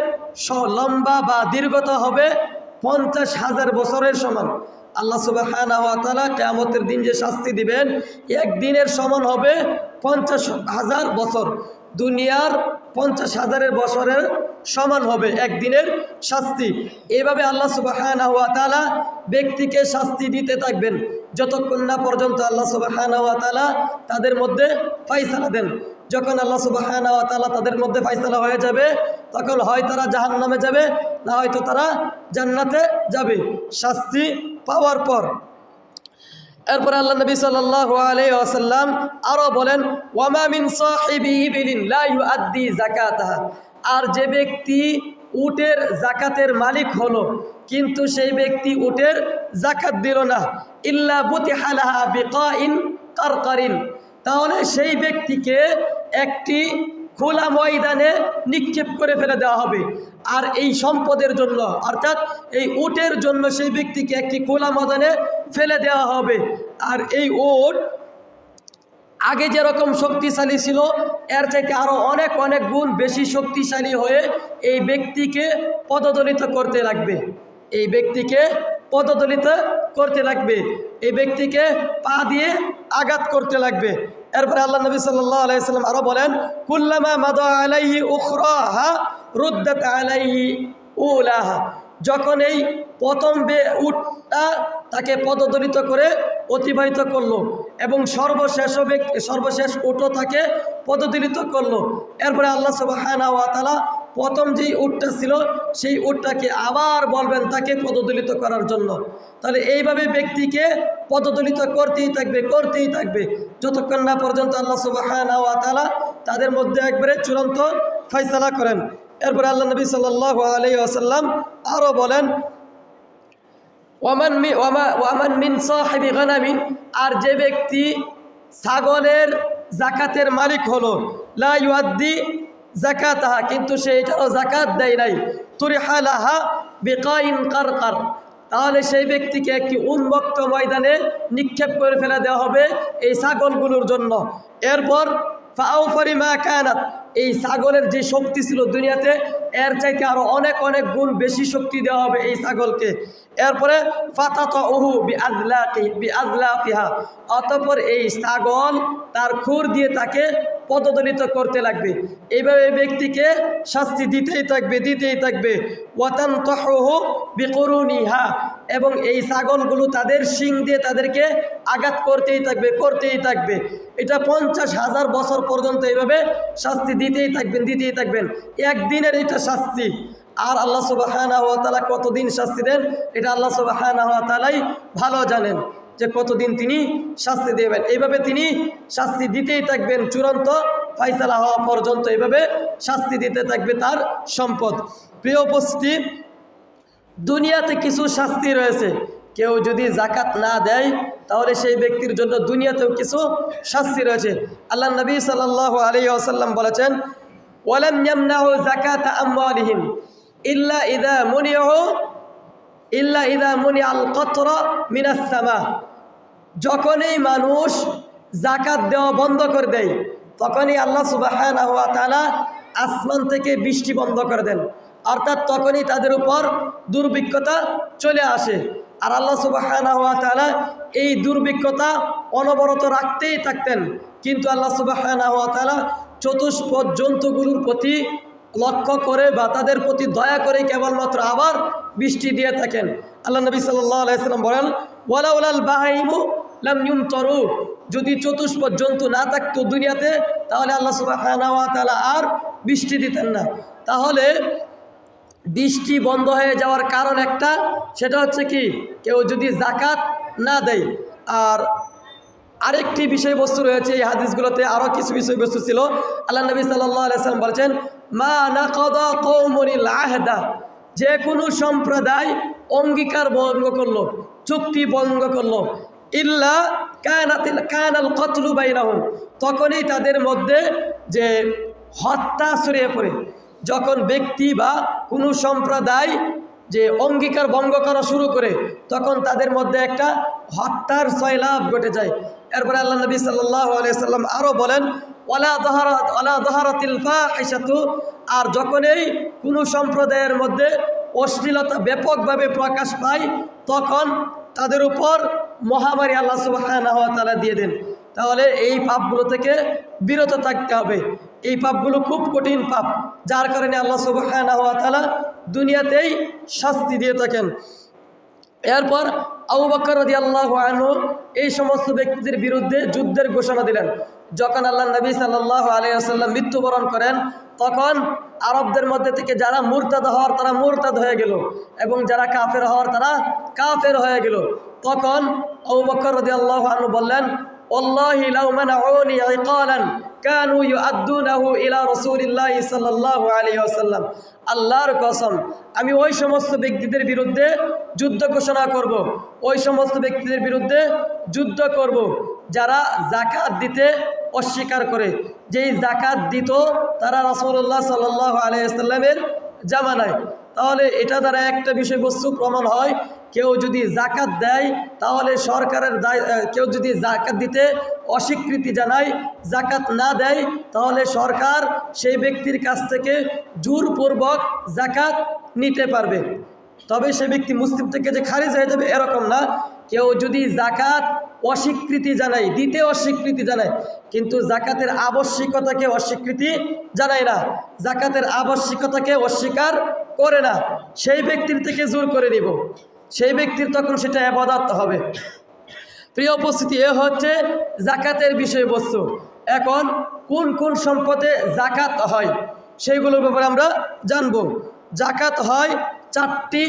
লম্বা বা দীর্ঘতা হবে 50,000 বছরের সমান। আল্লাহ সুবহানাহু ওয়া তাআলা কিয়ামতের দিন যে শাস্তি দিবেন একদিনের সমান হবে 50,000 বছর, দুনিয়ার 50,000 বছরের সমান হবে একদিনের শাস্তি। এইভাবে আল্লাহ সুবহানাহু ওয়া তাআলা ব্যক্তিকে শাস্তি দিতে থাকবেন যতক্ষণ না পর্যন্ত আল্লাহ সুবহানাহু ওয়া তাআলা তাদের মধ্যে ফয়সালা দেন। যখন আল্লাহ সুবহানাহু ওয়া তাআলা তাদের মধ্যে ফয়সালা হয়ে যাবে তখন হয় তারা জাহান্নামে যাবে, না হয়তো তারা জান্নাতে যাবে শাস্তি পাওয়ার পর। এরপর আল্লাহ নবী সাল্লাল্লাহু আলাইহি ওয়াসাল্লাম আরও বলেন, ওয়ামা মিন সাহিবি ইবিলিন লা ইউআদ্দি যাকাতাহা, আর যে ব্যক্তি উটের যাকাতের মালিক হলো কিন্তু সেই ব্যক্তি উটের যাকাত দিল না, ইল্লা বুতিহা লাহা বিকাইন কারকারিন, তাহলে সেই ব্যক্তিকে একটি খোলা ময়দানে নিক্ষেপ করে ফেলে দেওয়া হবে। আর এই সম্পদের জন্য অর্থাৎ এই উটের জন্য সেই ব্যক্তিকে একটি খোলা ময়দানে ফেলে দেওয়া হবে। আর এই উট আগে যেরকম শক্তিশালী ছিল এর চাইতে আরও অনেক অনেক গুণ বেশি শক্তিশালী হয়ে এই ব্যক্তিকে পদদলিত করতে লাগবে। এই ব্যক্তিকে পদদলিত করতে লাগবে, এই ব্যক্তিকে পা দিয়ে আঘাত করতে লাগবে। এরপরে আল্লাহ নবী সাল্লাল্লাহু আলাইহি সাল্লাম আরও বলেন, কুল্লামা মাদা আলাইহি উখরাহা রুদ্দাত আলাইহি উলাহা। যখন এই প্রথম উটটা তাকে পদদলিত করে অতিবাহিত করলো এবং সর্বশেষ উটও তাকে পদদলিত করলো। এরপরে আল্লাহ সুবহানাহু ওয়া তাআলা প্রথম যেই উটটা ছিল সেই উটটাকে আবার বলবেন তাকে পদদলিত করার জন্য। তাহলে এইভাবে ব্যক্তিকে পদদলিত করতেই থাকবে যতক্ষণ না পর্যন্ত আল্লাহ সুবহানাহু ওয়া তাআলা তাদের মধ্যে একবারে চূড়ান্ত ফয়সালা করেন। এরপরে আল্লাহ নবী সাল্লাল্লাহু আলাইহি ওয়াসাল্লাম আরও বলেন, ওয়ামান মিন সাহিবি গানামিন, আর যে ব্যক্তি ছাগলের জাকাতের মালিক হলো, লা ইউআদ্দি জাকাতাহা, কিন্তু সে এটারও জাকাত দেয় নাই, তুরিহা লাহা বিকাইন কারকার, তাহলে সেই ব্যক্তিকে একটি উন্মুক্ত ময়দানে নিক্ষেপ করে ফেলে দেওয়া হবে এই ছাগলগুলোর জন্য। এরপর ফাউফারি মা কানাত, এই ছাগলের যে শক্তি ছিল দুনিয়াতে এর চাইতে আরও অনেক অনেক গুণ বেশি শক্তি দেওয়া হবে এই ছাগলকে। এরপরে ফাতাতাউহু বিআযলাফিহা, অতঃপর এই ছাগল তার খুর দিয়ে তাকে পদদলিত করতে লাগবে। এইভাবে ব্যক্তিকে শাস্তি দিতেই থাকবে। ওয়াতানতাহুহু বিকুরুনিহা, এবং এই ছাগলগুলো তাদের শিং দিয়ে তাদেরকে আঘাত করতেই থাকবে। এটা 50,000 বছর পর্যন্ত এইভাবে শাস্তি দিতেই থাকবেন। একদিনের এটা শাস্তি। আর আল্লাহ সুবহানাহু ওয়া তাআলা কতদিন শাস্তি দেন এটা আল্লাহ সুবহানাহু ওয়া তাআলাই ভালো জানেন যে কতদিন তিনি শাস্তি দেবেন। এইভাবে তিনি শাস্তি দিতেই থাকবেন চূড়ান্ত ফয়সালা হওয়া পর্যন্ত। এইভাবে শাস্তি দিতে থাকবে তার সম্পদ। প্রিয় উপস্থিতি, দুনিয়াতে কিছু শাস্তি রয়েছে। কেউ যদি জাকাত না দেয় তাহলে সেই ব্যক্তির জন্য দুনিয়াতেও কিছু শাস্তি রয়েছে। আল্লাহ নবী সাল্লাল্লাহু আলাইহি ওয়াসাল্লাম বলেছেন, ওয়ালাম ইয়ামনাহু যাকাতা আমওয়ালিহিম ইল্লা ইযা মুনিআল কতরা মিনাস সামা। যখনই মানুষ জাকাত দেওয়া বন্ধ করে দেয় তখনই আল্লাহ সুবহানাহু ওয়া তাআলা আসমান থেকে বৃষ্টি বন্ধ করে দেন, অর্থাৎ তখনই তাদের উপর দুর্ভিক্ষতা চলে আসে। আর আল্লাহ সুবহানাহু ওয়া তাআলা এই দুর্ভিক্ষতা অনবরত রাখতেই থাকতেন, কিন্তু আল্লাহ সুবহানাহু ওয়া তাআলা চতুষ্পদ জন্তুগুলোর প্রতি লক্ষ্য করে বা তাদের প্রতি দয়া করে কেবলমাত্র আবার বৃষ্টি দিয়ে থাকেন। আল্লাহ নবী সাল্লাল্লাহু আলাইহি সাল্লাম বলেন, ওয়ালাউলাল বাহাইমু লাম ইউমতারু, যদি চতুষ্পদ জন্তু না থাকতো দুনিয়াতে তাহলে আল্লাহ সুবহানাহু ওয়া তাআলা আর বৃষ্টি দিতেন না। তাহলে বৃষ্টি বন্ধ হয়ে যাওয়ার কারণ একটা, সেটা হচ্ছে কি, কেউ যদি জাকাত না দেয়। আর আরেকটি বিষয়বস্তু রয়েছে এই হাদিসগুলোতে, আরও কিছু বিষয়বস্তু ছিল। আল্লাহ নবী সাল্লাল্লাহু আলাইহি সাল্লাম বলেছেন, মা নাকাদা কওমুল আহদা, যে কোনো সম্প্রদায় অঙ্গীকার ভঙ্গ করলো, চুক্তি ভঙ্গ করলো, ইল্লা কানাল কতলু বাইনাহুম, তখনই তাদের মধ্যে যে হত্যা ছড়িয়ে পড়ে। যখন ব্যক্তি বা কোনো সম্প্রদায় যে অঙ্গীকার ভঙ্গ করা শুরু করে তখন তাদের মধ্যে একটা হত্যার সয়লাভ ঘটে যায়। এরপরে আল্লাহ নবী সাল্লাল্লাহু আলাইহি সাল্লাম আরও বলেন, ওয়ালা যাহারাতিল ফাহিশাতু, আর যখনই কোনো সম্প্রদায়ের মধ্যে অশ্লীলতা ব্যাপকভাবে প্রকাশ পায় তখন তাদের উপর মহামারী আল্লাহ সুবহানাহু ওয়া তাআলা দিয়ে দেন। তাহলে এই পাপগুলো থেকে বিরত থাকতে হবে। এই পাপগুলো খুব কঠিন পাপ, যার কারণে আল্লাহ সুবহানাহু ওয়া তাআলা দুনিয়াতেই শাস্তি দিয়ে থাকেন। এরপর আবু বকর রাদিয়াল্লাহু আনহু এই সমস্ত ব্যক্তিদের বিরুদ্ধে যুদ্ধের ঘোষণা দিলেন। যখন আল্লাহ নবী সাল্লাল্লাহু আলাইহি ওয়াসাল্লাম মৃত্যুবরণ করেন তখন আরবদের মধ্যে থেকে যারা মুরতাদ হওয়ার তারা মুরতাদ হয়ে গেল এবং যারা কাফের হওয়ার তারা কাফের হয়ে গেল। তখন আবু বকর রাদিয়াল্লাহু আনহু বললেন, ওয়াল্লাহি লাউ মানাউনি ইকালান কানু ইউআদ্দুনাহু ইলা রাসূলিল্লাহি সাল্লাল্লাহু আলাইহি ওয়াসাল্লাম, আল্লাহর কসম আমি ওই সমস্ত ব্যক্তিদের বিরুদ্ধে যুদ্ধ ঘোষণা করব, ওই সমস্ত ব্যক্তিদের বিরুদ্ধে যুদ্ধ করব যারা জাকাত দিতে অস্বীকার করে, যেই জাকাত দিত তারা রাসূলুল্লাহ সাল্লাল্লাহু আলাইহি ওয়াসাল্লামের জামানায়। তাহলে এটা দ্বারা একটা বিষয়বস্তু প্রমাণ হয়, কেউ যদি জাকাত দেয় তাহলে সরকারের কেউ যদি জাকাত দিতে অস্বীকৃতি জানায়, জাকাত না দেয়, তাহলে সরকার সেই ব্যক্তির কাছ থেকে জোরপূর্বক জাকাত নিতে পারবে। তবে সে ব্যক্তি মুসলিম থেকে যে খারিজ হয়ে যাবে এরকম না। কেউ যদি জাকাত অস্বীকৃতি জানায়, দিতে অস্বীকৃতি জানায়, কিন্তু জাকাতের আবশ্যিকতাকে অস্বীকৃতি জানায় না, জাকাতের আবশ্যিকতাকে অস্বীকার করে না, সেই ব্যক্তির থেকে জোর করে নিব, সেই ব্যক্তির তখন সেটা ইবাদত হবে। প্রিয় উপস্থিতি, এ হচ্ছে জাকাতের বিষয়বস্তু। এখন কোন কোন সম্পদে জাকাত হয় সেইগুলোর ব্যাপারে আমরা জানব। জাকাত হয় 4টি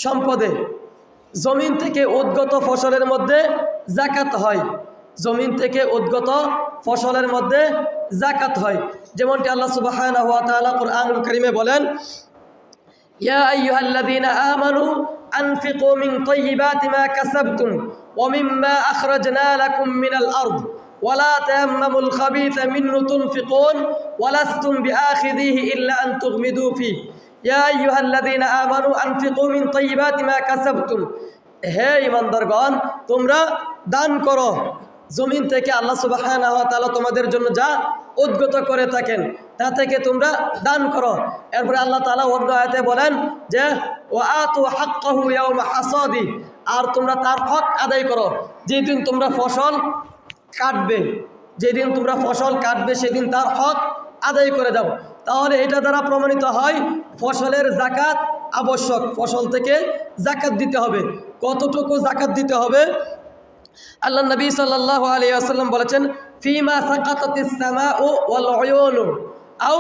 সম্পদে। জমিন থেকে উদ্গত ফসলের মধ্যে জাকাত হয়, জমিন থেকে উদ্গত ফসলের মধ্যে জাকাত হয়। যেমনটি আল্লাহ সুবহানাহু ওয়া তাআলা কুরআনুল কারীমে বলেন, ইয়া আইয়ুহাল্লাযীনা আমানু আনফিকু মিন তাইয়্যিবাতি মা কাসাবতুম ওয়া মিম্মা আখরাজনা লাকুম মিনাল আরদ ওয়া লা তায়াম্মামুল খাবিথা মিনহু তুনফিকুন ওয়া লাস্তুম বিআখিযিহি ইল্লা আন তুগমিদু ফিহি ইয়া আইয়ুহাল্লাযীনা আমানু আনফিকু মিন তাইয়্যিবাতি মা কাসাবতুম। হে ঈমানদারগণ, তোমরা দান করো জমিন থেকে আল্লাহ সুবহানাহু ওয়া তাআলা তোমাদের জন্য যা উদ্গত করে থাকেন তা থেকে তোমরা দান করো। এরপরে আল্লাহ তাআলা অন্য আয়াতে বলেন যে ওয়া আতু হাক্কাহু ইয়াওমা হাসাদি, আর তোমরা তার হক আদায় করো যেদিন তোমরা ফসল কাটবে, যেদিন তোমরা ফসল কাটবে সেদিন তার হক আদায় করে দাও। তাহলে এটা দ্বারা প্রমাণিত হয় ফসলের জাকাত আবশ্যক, ফসল থেকে জাকাত দিতে হবে। কতটুকু জাকাত দিতে হবে? আল্লাহ নবী সাল্লাল্লাহু আলাইহি ওয়াসাল্লাম বলেছেন, ফিমা সাকাতাতিস সামাউ ওয়াল উয়ুনু আও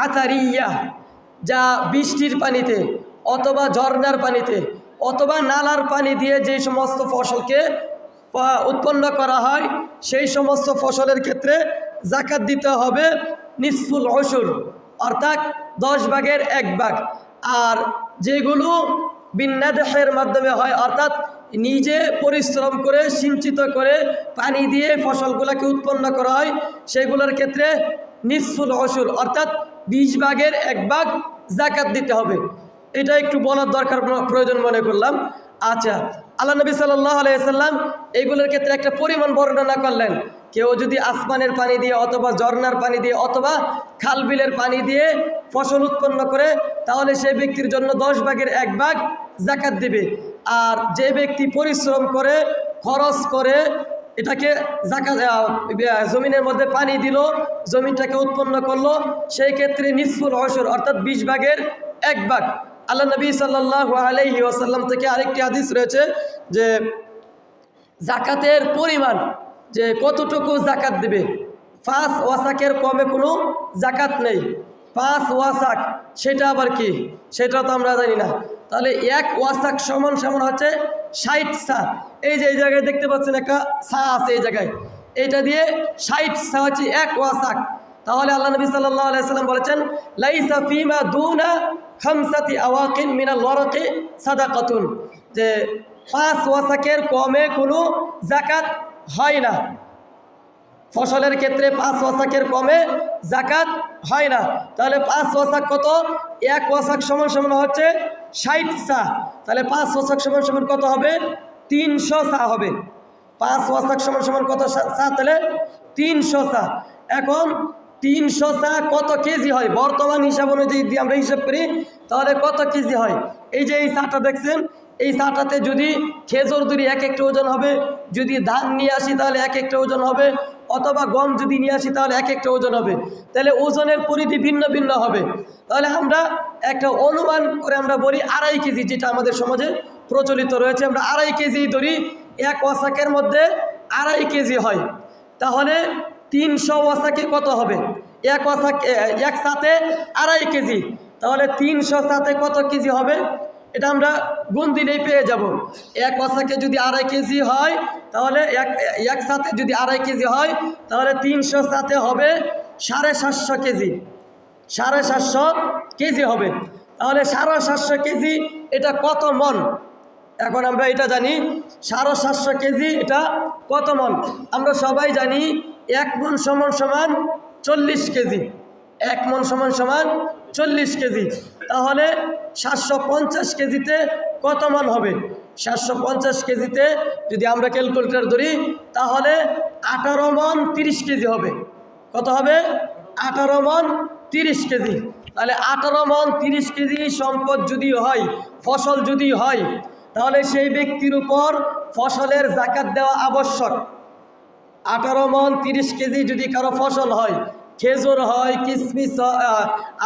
আতারিয়া, যা বৃষ্টির পানিতে অথবা ঝর্ণার পানিতে অথবা নালার পানি দিয়ে যে সমস্ত ফসলকে উৎপন্ন করা হয় সেই সমস্ত ফসলের ক্ষেত্রে জাকাত দিতে হবে নিসফুল উশুর, অর্থাৎ 10 ভাগের 1 ভাগ। আর যেগুলো বিন্নাদেহের মাধ্যমে হয়, অর্থাৎ নিজে পরিশ্রম করে সিঞ্চিত করে পানি দিয়ে ফসলগুলোকে উৎপন্ন করা হয়, সেগুলোর ক্ষেত্রে নিসফুল উশুর অর্থাৎ 20 ভাগের 1 ভাগ জাকাত দিতে হবে। এটা একটু বলার দরকার প্রয়োজন মনে করলাম। আচ্ছা, আল্লাহ নবী সাল্লাল্লাহু আলাইহি ওয়াসাল্লাম এইগুলোর ক্ষেত্রে একটা পরিমাণ বর্ণনা করলেন। কেউ যদি আসমানের পানি দিয়ে অথবা ঝর্ণার পানি দিয়ে অথবা খালবিলের পানি দিয়ে ফসল উৎপন্ন করে তাহলে সেই ব্যক্তির জন্য 10 ভাগের 1 ভাগ জাকাত দিবে। আর যে ব্যক্তি পরিশ্রম করে খরচ করে এটাকে জাকাত জমিনের মধ্যে পানি দিল, জমিনটাকে উৎপন্ন করলো, সেই ক্ষেত্রে নিসফুল উশুর অর্থাৎ 20 ভাগের 1 ভাগ। আল্লাহ নবী সাল্লাল্লাহু আলাইহি ওয়াসাল্লাম থেকে আরেকটি হাদিস রয়েছে যে জাকাতের পরিমাণ, যে কতটুকু জাকাত দিবে। 5 ওয়াসাকের কমে কোনো জাকাত নেই। 5 ওয়াসাক সেটা আবার কি, সেটা তো আমরা জানি না। তাহলে 1 ওয়াসাক সমান সমান হচ্ছে 60 সা। এই যে এই জায়গায় দেখতে পাচ্ছেন একটা সা আছে, এই জায়গায় এটা দিয়ে 60 সা হচ্ছে 1 ওয়াসাক। তাহলে আল্লাহ নবী সাল্লাল্লাহু আলাইহি ওয়াসাল্লাম বলেছেন, লাইসা ফিমা দুনা খামসাতি আওয়াকিন মিনাল ওয়ারাকি সাদাকাতুন, যে 5 ওয়াসাকের কমে কোনো জাকাত হয় না। ফসলের ক্ষেত্রে 5 ওয়াসাকের কমে জাকাত হয় না। তাহলে 5 ওয়াসাক কত? 1 ওয়াসাক সমান সমান হচ্ছে 60 সা। তাহলে 5 ওয়াসাক সমান সমান কত হবে? 300 সা হবে। 5 ওয়াসাক সমান সমান কত সা? তাহলে 300 সা। এখন 300 সা কত কেজি হয়? বর্তমান হিসাব অনুযায়ী যদি আমরা হিসাব করি তাহলে কত কেজি হয়? এই যে এই চাটা দেখছেন, এই চাটাতে যদি খেজুর ধরি 1 একটা ওজন হবে, যদি ধান নিয়ে আসি তাহলে 1 একটা ওজন হবে, অথবা গম যদি নিয়ে আসি তাহলে 1 একটা ওজন হবে। তাহলে ওজনের পরিধি ভিন্ন ভিন্ন হবে। তাহলে আমরা একটা অনুমান করে আমরা বলি 2.5 কেজি, যেটা আমাদের সমাজে প্রচলিত রয়েছে, আমরা 2.5 কেজি ধরি। 1 ওয়াসাকের মধ্যে 2.5 কেজি হয়। তাহলে 300 ওয়াসাকে কত হবে? 1 ওয়াসাক 1 সাথে 2.5 কেজি। তাহলে 300 সাথে কত কেজি হবে? এটা আমরা গুণ দিলেই পেয়ে যাব। 1 ওয়াসাকে যদি 2.5 কেজি হয় তাহলে এক সাথে যদি 2.5 কেজি হয় তাহলে 300 সাথে হবে 750 কেজি। 750 কেজি হবে। তাহলে 750 কেজি এটা কত মন? এখন আমরা এটা জানি 750 কেজি এটা কত মন? আমরা সবাই জানি 1 মন সমান সমান 40 কেজি। 1 মন সমান সমান 40 কেজি। তাহলে 750 কেজিতে কত মন হবে? 750 কেজিতে যদি আমরা ক্যালকুলেটর ধরি তাহলে 18 মন 30 কেজি হবে। কত হবে? 18 মন 30 কেজি। তাহলে 18 মন 30 কেজি সম্পদ যদি হয়, ফসল যদি হয়, তাহলে সেই ব্যক্তির উপর ফসলের যাকাত দেওয়া আবশ্যক। 18 মন 30 কেজি যদি কারো ফসল হয়, খেজুর হয়, কিশমিশ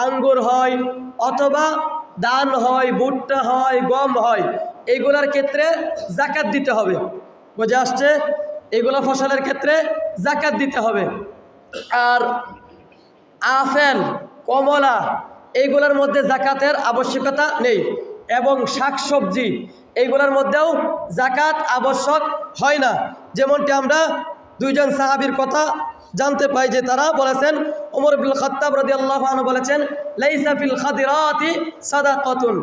আঙ্গুর হয়, অথবা ধান হয়, ভুট্টা হয়, গম হয়, এইগুলার ক্ষেত্রে যাকাত দিতে হবে। বুঝে আসছে? এগুলো ফসলের ক্ষেত্রে যাকাত দিতে হবে। আর আপেল, কমলা এইগুলোর মধ্যে যাকাতের আবশ্যকতা নেই। এবং শাকসবজি এইগুলোর মধ্যেও যাকাত আবশ্যক হয় না। যেমনটি আমরা 2জন সাহাবীর কথা জানতে পাই যে তারা বলেছেন, ওমর ইবনুল খাত্তাব রাদিয়াল্লাহু আনহু বলেছেন, লাইসা ফিল খাদিরাতি সাদাকাতুন।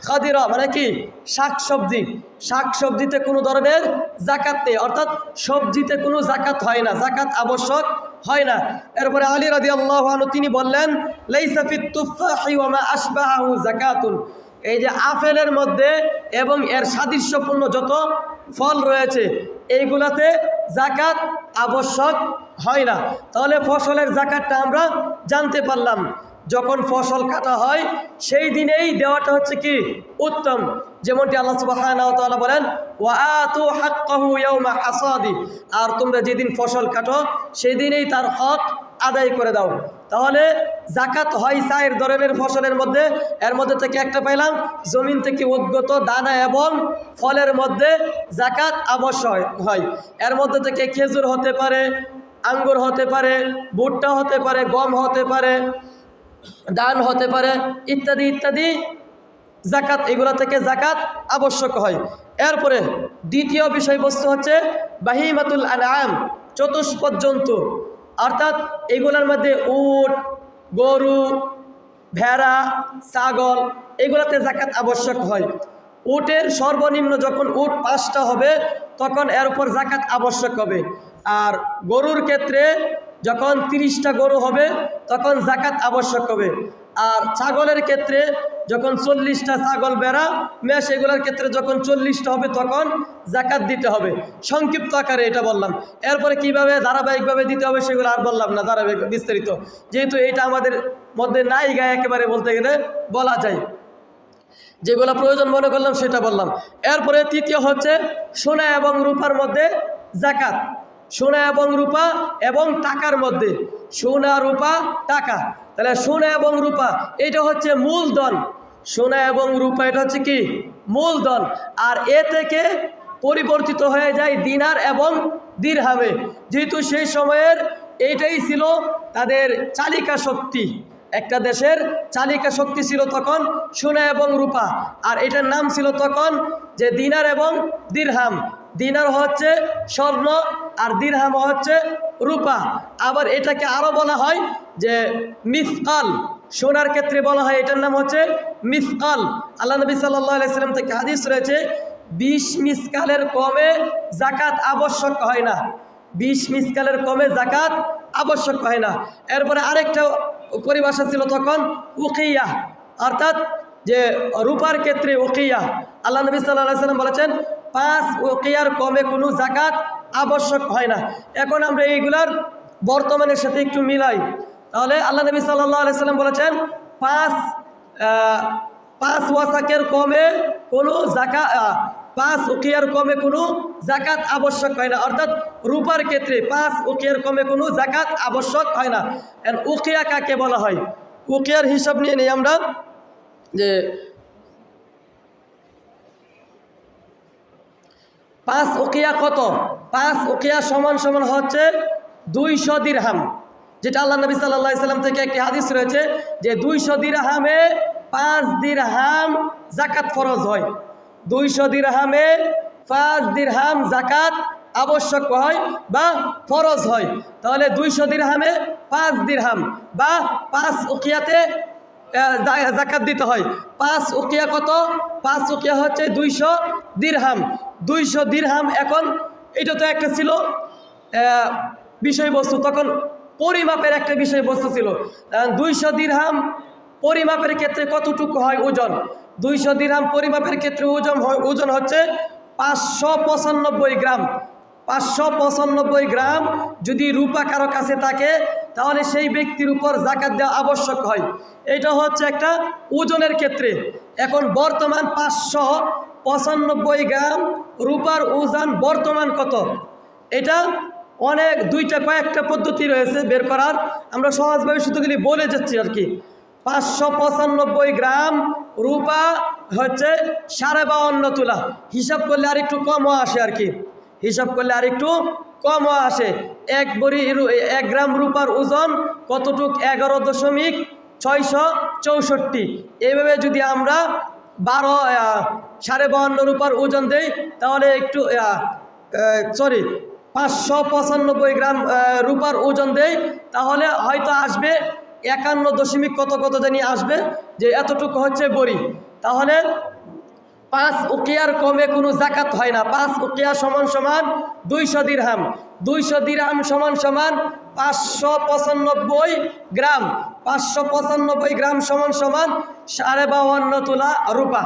খাদিরা মানে কি? শাকসবজি। শাকসবজিতে কোনো ধরনের যাকাত নেই, অর্থাৎ সবজিতে কোনো যাকাত হয় না, যাকাত আবশ্যক হয় না। এরপরে আলী রাদিয়াল্লাহু আনহু তিনি বললেন, লাইসা ফিত তুফাহি ওয়া মা আশবাহু যাকাতুন। এই যে আপেলের মধ্যে এবং এর সাদৃশ্যপূর্ণ যত ফল রয়েছে এইগুলাতে যাকাত আবশ্যক হয় না। তাহলে ফসলের যাকাতটা আমরা জানতে পারলাম। যখন ফসল কাটা হয় সেই দিনেই দেওয়াটা হচ্ছে কি উত্তম। যেমনটি আল্লাহ সুবহানাহু ওয়া তাআলা বলেন, ওয়া আতু হাক্কাহু ইয়াওমা হাসাদি। আর তোমরা যেদিন ফসল কাটো সেই দিনেই তার হক আদায় করে দাও। তাহলে যাকাত হয় 4 ধরনের ফসলের মধ্যে। এর মধ্যে থেকে একটা পাইলাম, জমিন থেকে উদ্গত দানা এবং ফলের মধ্যে যাকাত আবশ্যক হয়। এর মধ্যে থেকে খেজুর হতে পারে, আঙ্গুর হতে পারে, ভুট্টা হতে পারে, গম হতে পারে, ধান হতে পারে, ইত্যাদি ইত্যাদি যাকাত, এগুলা থেকে যাকাত আবশ্যক হয়। এরপরে দ্বিতীয় বিষয়বস্তু হচ্ছে বাহিমাতুল আনআম, চতুষ্পদ জন্তু। অর্থাৎ এগুলোর মধ্যে উট, গরু, ভেড়া, ছাগল এগুলাতে যাকাত আবশ্যক হয়। উটের সর্বনিম্ন যখন উট 5টা হবে তখন এর উপর যাকাত আবশ্যক হবে। আর গরুর ক্ষেত্রে যখন 30টা গরু হবে তখন যাকাত আবশ্যক হবে। আর ছাগলের ক্ষেত্রে যখন 40টা ছাগল, বেড়া, মেষ এগুলোর ক্ষেত্রে যখন 40টা হবে তখন যাকাত দিতে হবে। সংক্ষিপ্ত আকারে এটা বললাম। এরপরে কিভাবে ধারাবাহিকভাবে দিতে হবে সেগুলো আর বললাম না, ধারাবাহিক বিস্তারিত, যেহেতু এটা আমাদের মধ্যে নাই গায়ে একেবারে বলতে গেলে বলা যায়। যেগুলো প্রয়োজন মনে করলাম সেটা বললাম। এরপরে তৃতীয় হচ্ছে সোনা এবং রূপার মধ্যে যাকাত। সোনা এবং রূপা এবং টাকার মধ্যে, সোনা, রূপা, টাকা। তাহলে সোনা এবং রূপা এটা হচ্ছে মূলধন। সোনা এবং রূপা এটা হচ্ছে কি মূলধন। আর এ থেকে পরিবর্তিত হয়ে যায় দিনার এবং দিরহামে, যেহেতু সেই সময়ের এইটাই ছিল তাদের চালিকা শক্তি। একটা দেশের চালিকা শক্তি ছিল তখন সোনা এবং রূপা। আর এটার নাম ছিল তখন যে দিনার এবং দিরহাম। দিনার হচ্ছে স্বর্ণ আর দিরহাম হচ্ছে রূপা। আবার এটাকে আরও বলা হয় যে মিসকাল। সোনার ক্ষেত্রে বলা হয় এটার নাম হচ্ছে মিসকাল। আল্লাহ নবী সাল্লাল্লাহু আলাইহি সাল্লাম থেকে হাদিস রয়েছে 20 মিসকালের কমে যাকাত আবশ্যক হয় না। 20 মিসকালের কমে যাকাত আবশ্যক হয় না। এরপরে আরেকটা পরিভাষা ছিল তখন উকিয়া, অর্থাৎ যে রূপার ক্ষেত্রে উকিয়া। আল্লাহ নবী সাল্লাল্লাহু আলাইহি সাল্লাম বলেছেন 5 উকিয়ার কমে কোনো যাকাত আবশ্যক হয় না। এখন আমরা এইগুলার বর্তমানের সাথে একটু মিলাই। তাহলে আল্লাহ নবী সাল্লাল্লাহু আলাইহি সাল্লাম বলেছেন 5 ওয়াসাকের কমে কোনো যাকাত, 5 উকিয়ার কমে কোনো যাকাত আবশ্যক হয় না। অর্থাৎ রূপার ক্ষেত্রে 5 উকিয়ার কমে কোনো যাকাত আবশ্যক হয় না। উকিয়া কাকে বলা হয়? উকিয়ার হিসাব নিয়ে নিই আমরা, যে 5 উকিয়া কত? 5 উকিয়া সমান সমান হচ্ছে 200 দিরহাম। যেটা আল্লাহ নবী সাল্লাল্লাহু আলাইহি সাল্লাম থেকে একটি হাদিস রয়েছে যে 200 দিরহামে 5 দিরহাম যাকাত ফরজ হয়। 200 দিরহামে 5 দিরহাম যাকাত আবশ্যক হয় বা ফরজ হয়। তাহলে 200 দিরহামে 5 দিরহাম বা 5 উকিয়াতে জাকাত দিতে হয়। 5 উকিয়া কত? 5 উকিয়া হচ্ছে 200 দিরহাম। 200 দিরহাম। এখন এটা তো একটা ছিল বিষয়বস্তু, তখন পরিমাপের একটা বিষয়বস্তু ছিল। 200 দিরহাম পরিমাপের ক্ষেত্রে কতটুকু হয় ওজন? 200 দিরহাম পরিমাপের ক্ষেত্রে ওজন হচ্ছে 595 গ্রাম। 595 গ্রাম যদি রূপা কারো কাছে থাকে তাহলে সেই ব্যক্তির উপর জাকাত দেওয়া আবশ্যক হয়। এটা হচ্ছে একটা ওজনের ক্ষেত্রে। এখন বর্তমান 595 গ্রাম রূপার ওজন বর্তমান কত? এটা অনেক কয়েকটা পদ্ধতি রয়েছে বের করার, আমরা সহজভাবে শুধুগুলি বলে যাচ্ছি আর কি। 595 গ্রাম রূপা হচ্ছে 52.5 তোলা। হিসাব করলে আর একটু কমও আসে আর কি, হিসাব করলে আর একটু কমও আসে। 1 গ্রাম রূপার ওজন কতটুক? 11.664। এভাবে যদি আমরা 52.5 রূপার ওজন দেই তাহলে একটু 595 গ্রাম রূপার ওজন দেই তাহলে হয়তো আসবে 51 কত জানি আসবে, যে এতটুকু হচ্ছে বড়ি। তাহলে 5 উকিয়ার কমে কোনো জাকাত হয় না। 5 উকিয়া সমান 200 দিরহাম। 200 দিরহাম সমান 595 গ্রাম। 595 গ্রাম সমান 52.5 তোলা রূপা।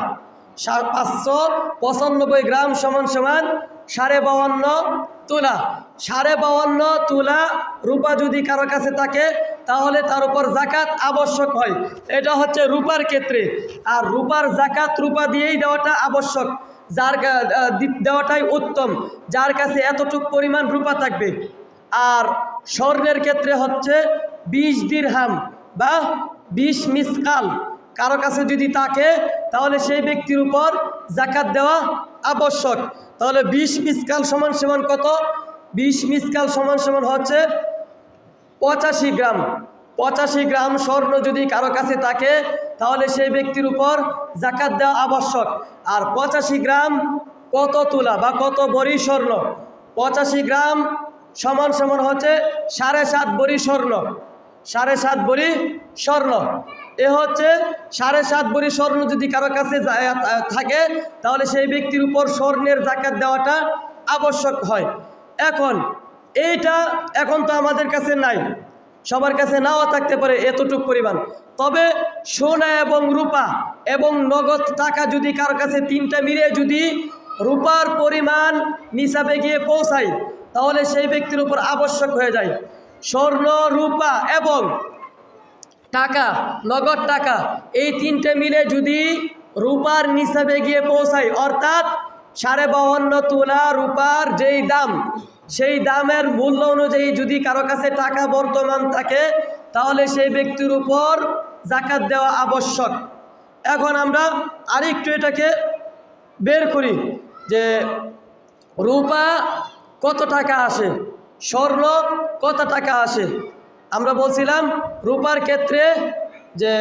595 গ্রাম সমান 52.5 তোলা। 52.5 তোলা রূপা যদি কারো কাছে থাকে তাহলে তার উপর জাকাত আবশ্যক হয়। এটা হচ্ছে রূপার ক্ষেত্রে। আর রূপার জাকাত রূপা দিয়েই দেওয়াটা আবশ্যক, দেওয়াটাই উত্তম, যার কাছে এতটুক পরিমাণ রূপা থাকবে। আর স্বর্ণের ক্ষেত্রে হচ্ছে 20 দিরহাম বা 20 মিসকাল কারো কাছে যদি থাকে তাহলে সেই ব্যক্তির উপর জাকাত দেওয়া আবশ্যক। তাহলে 20 মিসকাল সমান কত? 20 মিসকাল সমান হচ্ছে 85 গ্রাম। 85 গ্রাম স্বর্ণ যদি কারো কাছে থাকে তাহলে সেই ব্যক্তির উপর জাকাত দেওয়া আবশ্যক। আর 85 গ্রাম কত তোলা বা কত ভরি স্বর্ণ? 85 গ্রাম সমান হচ্ছে 7.5 ভরি স্বর্ণ। 7.5 ভরি স্বর্ণ। এ হচ্ছে 7.5 ভরি স্বর্ণ যদি কারো কাছে থাকে তাহলে সেই ব্যক্তির উপর স্বর্ণের জাকাত দেওয়াটা আবশ্যক হয়। এখন তো আমাদের কাছে নাই, সবার কাছে নাও থাকতে পারে এতটুক পরিমাণ। তবে সোনা এবং রূপা এবং নগদ টাকা যদি কারো কাছে তিনটা মিলে যদি রূপার পরিমাণ নিসাবে গিয়ে পৌঁছায় তাহলে সেই ব্যক্তির উপর আবশ্যক হয়ে যায়। স্বর্ণ, রূপা এবং টাকা, নগদ টাকা, এই তিনটে মিলে যদি রূপার নিসাবে গিয়ে পৌঁছায়, অর্থাৎ 52.5 তোলা রূপার যেই দাম, সেই দামের মূল্য অনুযায়ী যদি কারো কাছে টাকা বর্তমান থাকে তাহলে সেই ব্যক্তির উপর জাকাত দেওয়া আবশ্যক। এখন আমরা আরেকটু এটাকে বের করি যে রূপা কত টাকা আসে, স্বর্ণ কত টাকা আসে। আমরা বলছিলাম রূপার ক্ষেত্রে যে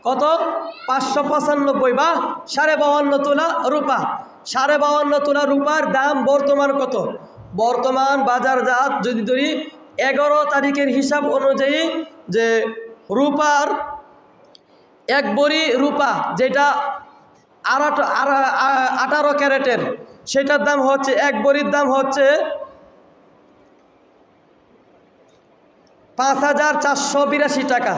কত? 595 বা 52.5 তোলা রূপা। 52.5 তোলা রূপার দাম বর্তমান কত? বর্তমান বাজারজাত যদি ধরি 11 তারিখের হিসাব অনুযায়ী যে রূপার 1 ভরি রূপা যেটা 18 ক্যারেটের, সেটার দাম হচ্ছে 1 ভরির দাম হচ্ছে 5,482 টাকা।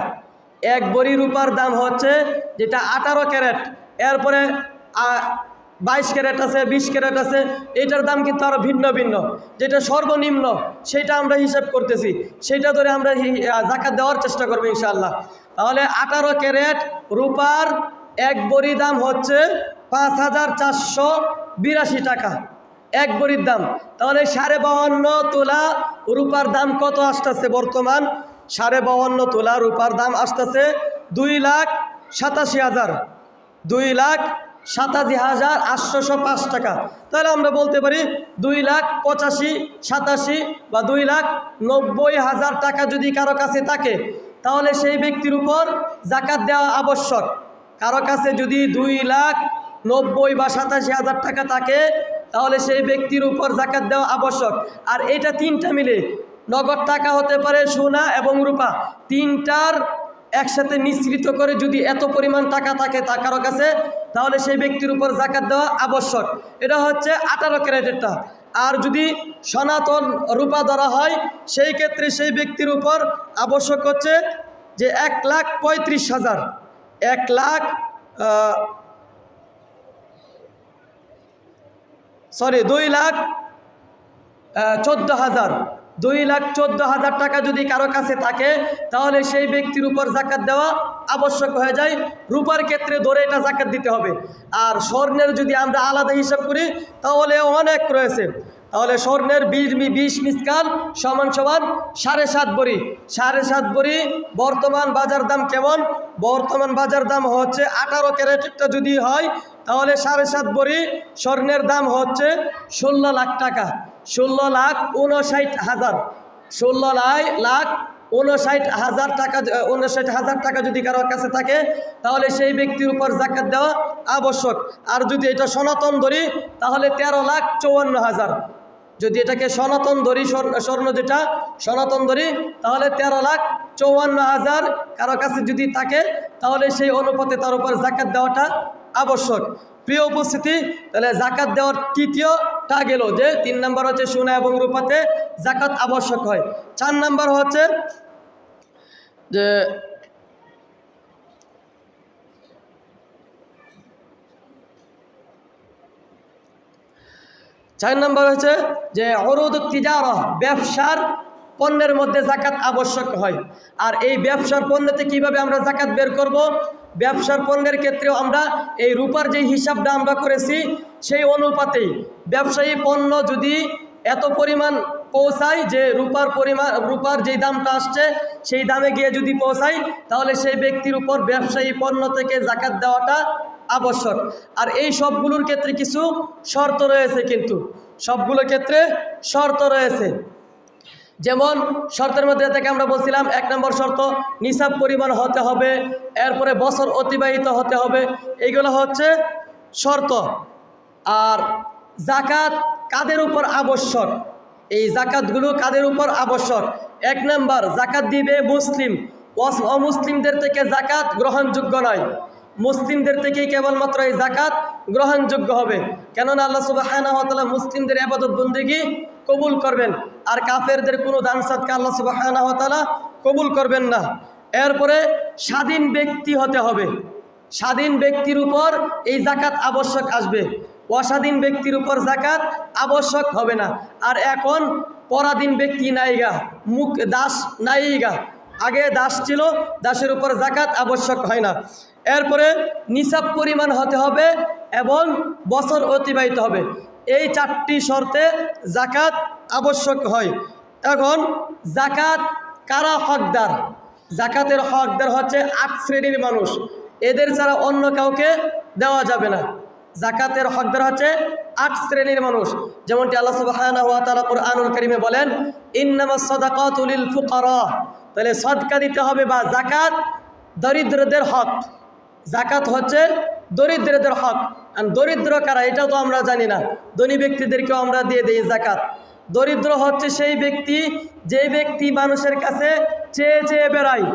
1 ভরি রূপার দাম হচ্ছে যেটা 18 ক্যারেট, এরপরে 22 ক্যারেট আছে, 20 ক্যারেট আছে, এটার দাম কিন্তু আরও ভিন্ন ভিন্ন। যেটা সর্বনিম্ন সেটা আমরা হিসাব করতেছি, সেটা ধরে আমরা জাকাত দেওয়ার চেষ্টা করবো ইনশাআল্লাহ। তাহলে 18 ক্যারেট রূপার 1 ভরি দাম হচ্ছে 5,482 টাকা 1 ভরির দাম। তাহলে 52.5 তোলা রূপার দাম কত আসতেছে বর্তমান? 52.5 তোলা রূপার দাম আসতেছে 2,87,000, 2,87,805 টাকা। তাহলে আমরা বলতে পারি 2,85,87 বা 2,90,000 টাকা যদি কারো কাছে থাকে তাহলে সেই ব্যক্তির উপর জাকাত দেওয়া আবশ্যক। কারো কাছে যদি 2,90,000 বা 87,000 টাকা থাকে তাহলে সেই ব্যক্তির উপর জাকাত দেওয়া আবশ্যক। আর এটা তিনটা মিলে, নগদ টাকা হতে পারে, সোনা এবং রূপা, তিনটার একসাথে মিশ্রিত করে যদি এত পরিমাণ টাকা থাকে তা কারো কাছে, তাহলে সেই ব্যক্তির উপর জাকাত দেওয়া আবশ্যক। এটা হচ্ছে 18 ক্যারেটেরটা। আর যদি সনাতন রূপা ধরা হয় সেই ক্ষেত্রে সেই ব্যক্তির উপর আবশ্যক হচ্ছে যে 1,35,000, 2,14,000 টাকা যদি কারো কাছে থাকে তাহলে সেই ব্যক্তির উপর জাকাত দেওয়া আবশ্যক হয়ে যায়। রূপার ক্ষেত্রে ধরে এটা জাকাত দিতে হবে। আর স্বর্ণের যদি আমরা আলাদা হিসাব করি তাহলে অনেক রয়েছে। তাহলে স্বর্ণের 20 মিসকাল সমান 7.5 ভরি। 7.5 ভরি বর্তমান বাজার দাম কেমন? বর্তমান বাজার দাম হচ্ছে 18 ক্যারেটেরটা যদি হয় তাহলে 7.5 ভরি স্বর্ণের দাম হচ্ছে 16 লাখ টাকা। 16,59,000, 16,59,000 টাকা। 59,000 টাকা যদি কারোর কাছে থাকে তাহলে সেই ব্যক্তির উপর জাকাত দেওয়া আবশ্যক। আর যদি এটা সনাতন ধরি তাহলে 13,54,000। যদি এটাকে সনাতন ধরি, স্বর্ণ যেটা সনাতন ধরি, তাহলে 13,54,000 কারো কাছে যদি থাকে তাহলে সেই অনুপাতে তার উপর জাকাত দেওয়াটা আবশ্যক। প্রিয় উপস্থিতি, তাহলে জাকাত দেওয়ার তৃতীয়টা গেল যে 3 নম্বর হচ্ছে সোনা এবং রূপাতে জাকাত আবশ্যক হয়। 4 নম্বর হচ্ছে যে 4 নম্বর হচ্ছে যে উরুদুত তিজারা, ব্যবসার পণ্যের মধ্যে জাকাত আবশ্যক হয়। আর এই ব্যবসার পণ্যতে কিভাবে আমরা জাকাত বের করব? ব্যবসার পণ্যের ক্ষেত্রেও আমরা এই রূপার যে হিসাবটা আমরা করেছি সেই অনুপাতেই ব্যবসায়ী পণ্য যদি এত পরিমাণ পৌঁছায় যে রূপার যেই দামটা আসছে সেই দামে গিয়ে যদি পৌঁছায় তাহলে সেই ব্যক্তির উপর ব্যবসায়ী পণ্য থেকে জাকাত দেওয়াটা আবশ্যক। আর এই সবগুলোর ক্ষেত্রে কিছু শর্ত রয়েছে, কিন্তু সবগুলোর ক্ষেত্রে শর্ত রয়েছে। যেমন শর্তের মধ্যে থেকে আমরা বলছিলাম 1 নম্বর শর্ত নিসাব পরিমাণ হতে হবে, এরপরে বছর অতিবাহিত হতে হবে, এইগুলো হচ্ছে শর্ত। আর জাকাত কাদের উপর আবশ্যক? এই জাকাতগুলো কাদের উপর আবশ্যক? 1 নম্বর, জাকাত দিবে মুসলিম। অমুসলিমদের থেকে জাকাত গ্রহণযোগ্য নয়। মুসলিমদের থেকেই কেবলমাত্র এই জাকাত গ্রহণযোগ্য হবে। কেননা আল্লাহ সুবহানাহু ওয়া তাআলা মুসলিমদের ইবাদত বন্দেগী কবুল করবেন, আর কাফেরদের কোনো দান সাদকা আল্লাহ সুবহানাহু ওয়া তাআলা কবুল করবেন না। এরপরে স্বাধীন ব্যক্তি হতে হবে। স্বাধীন ব্যক্তির উপর এই জাকাত আবশ্যক আসবে, অস্বাধীন ব্যক্তির উপর জাকাত আবশ্যক হবে না। আর এখন পরাধীন ব্যক্তি নাইগা, দাস নাইগা। আগে দাস ছিল, দাসের উপর জাকাত আবশ্যক হয় না। এরপরে নিসাব পরিমাণ হতে হবে এবং বছর অতিবাহিত হবে। এই 4টি শর্তে জাকাত আবশ্যক হয়। এখন জাকাত কারা হকদার? জাকাতের হকদার হচ্ছে 8 শ্রেণীর মানুষ। এদের ছাড়া অন্য কাউকে দেওয়া যাবে না। জাকাতের হকদার হচ্ছে 8 শ্রেণীর মানুষ। যেমনটি আল্লাহ সুবহানাহু ওয়া তাআলা কুরআনুল কারীমে বলেন, ইন্নামাস সাদাকাতু লিল ফুকারা। তাহলে সদকা দিতে হবে বা জাকাত দরিদ্রদের হক। জাকাত হচ্ছে দরিদ্রদের হক। আর দরিদ্র কারা এটাও তো আমরা জানি না। ধনী ব্যক্তিদেরকেও আমরা দিয়ে দিই জাকাত। দরিদ্র হচ্ছে সেই ব্যক্তি যে ব্যক্তি মানুষের কাছে চেয়ে চেয়ে বেড়ায়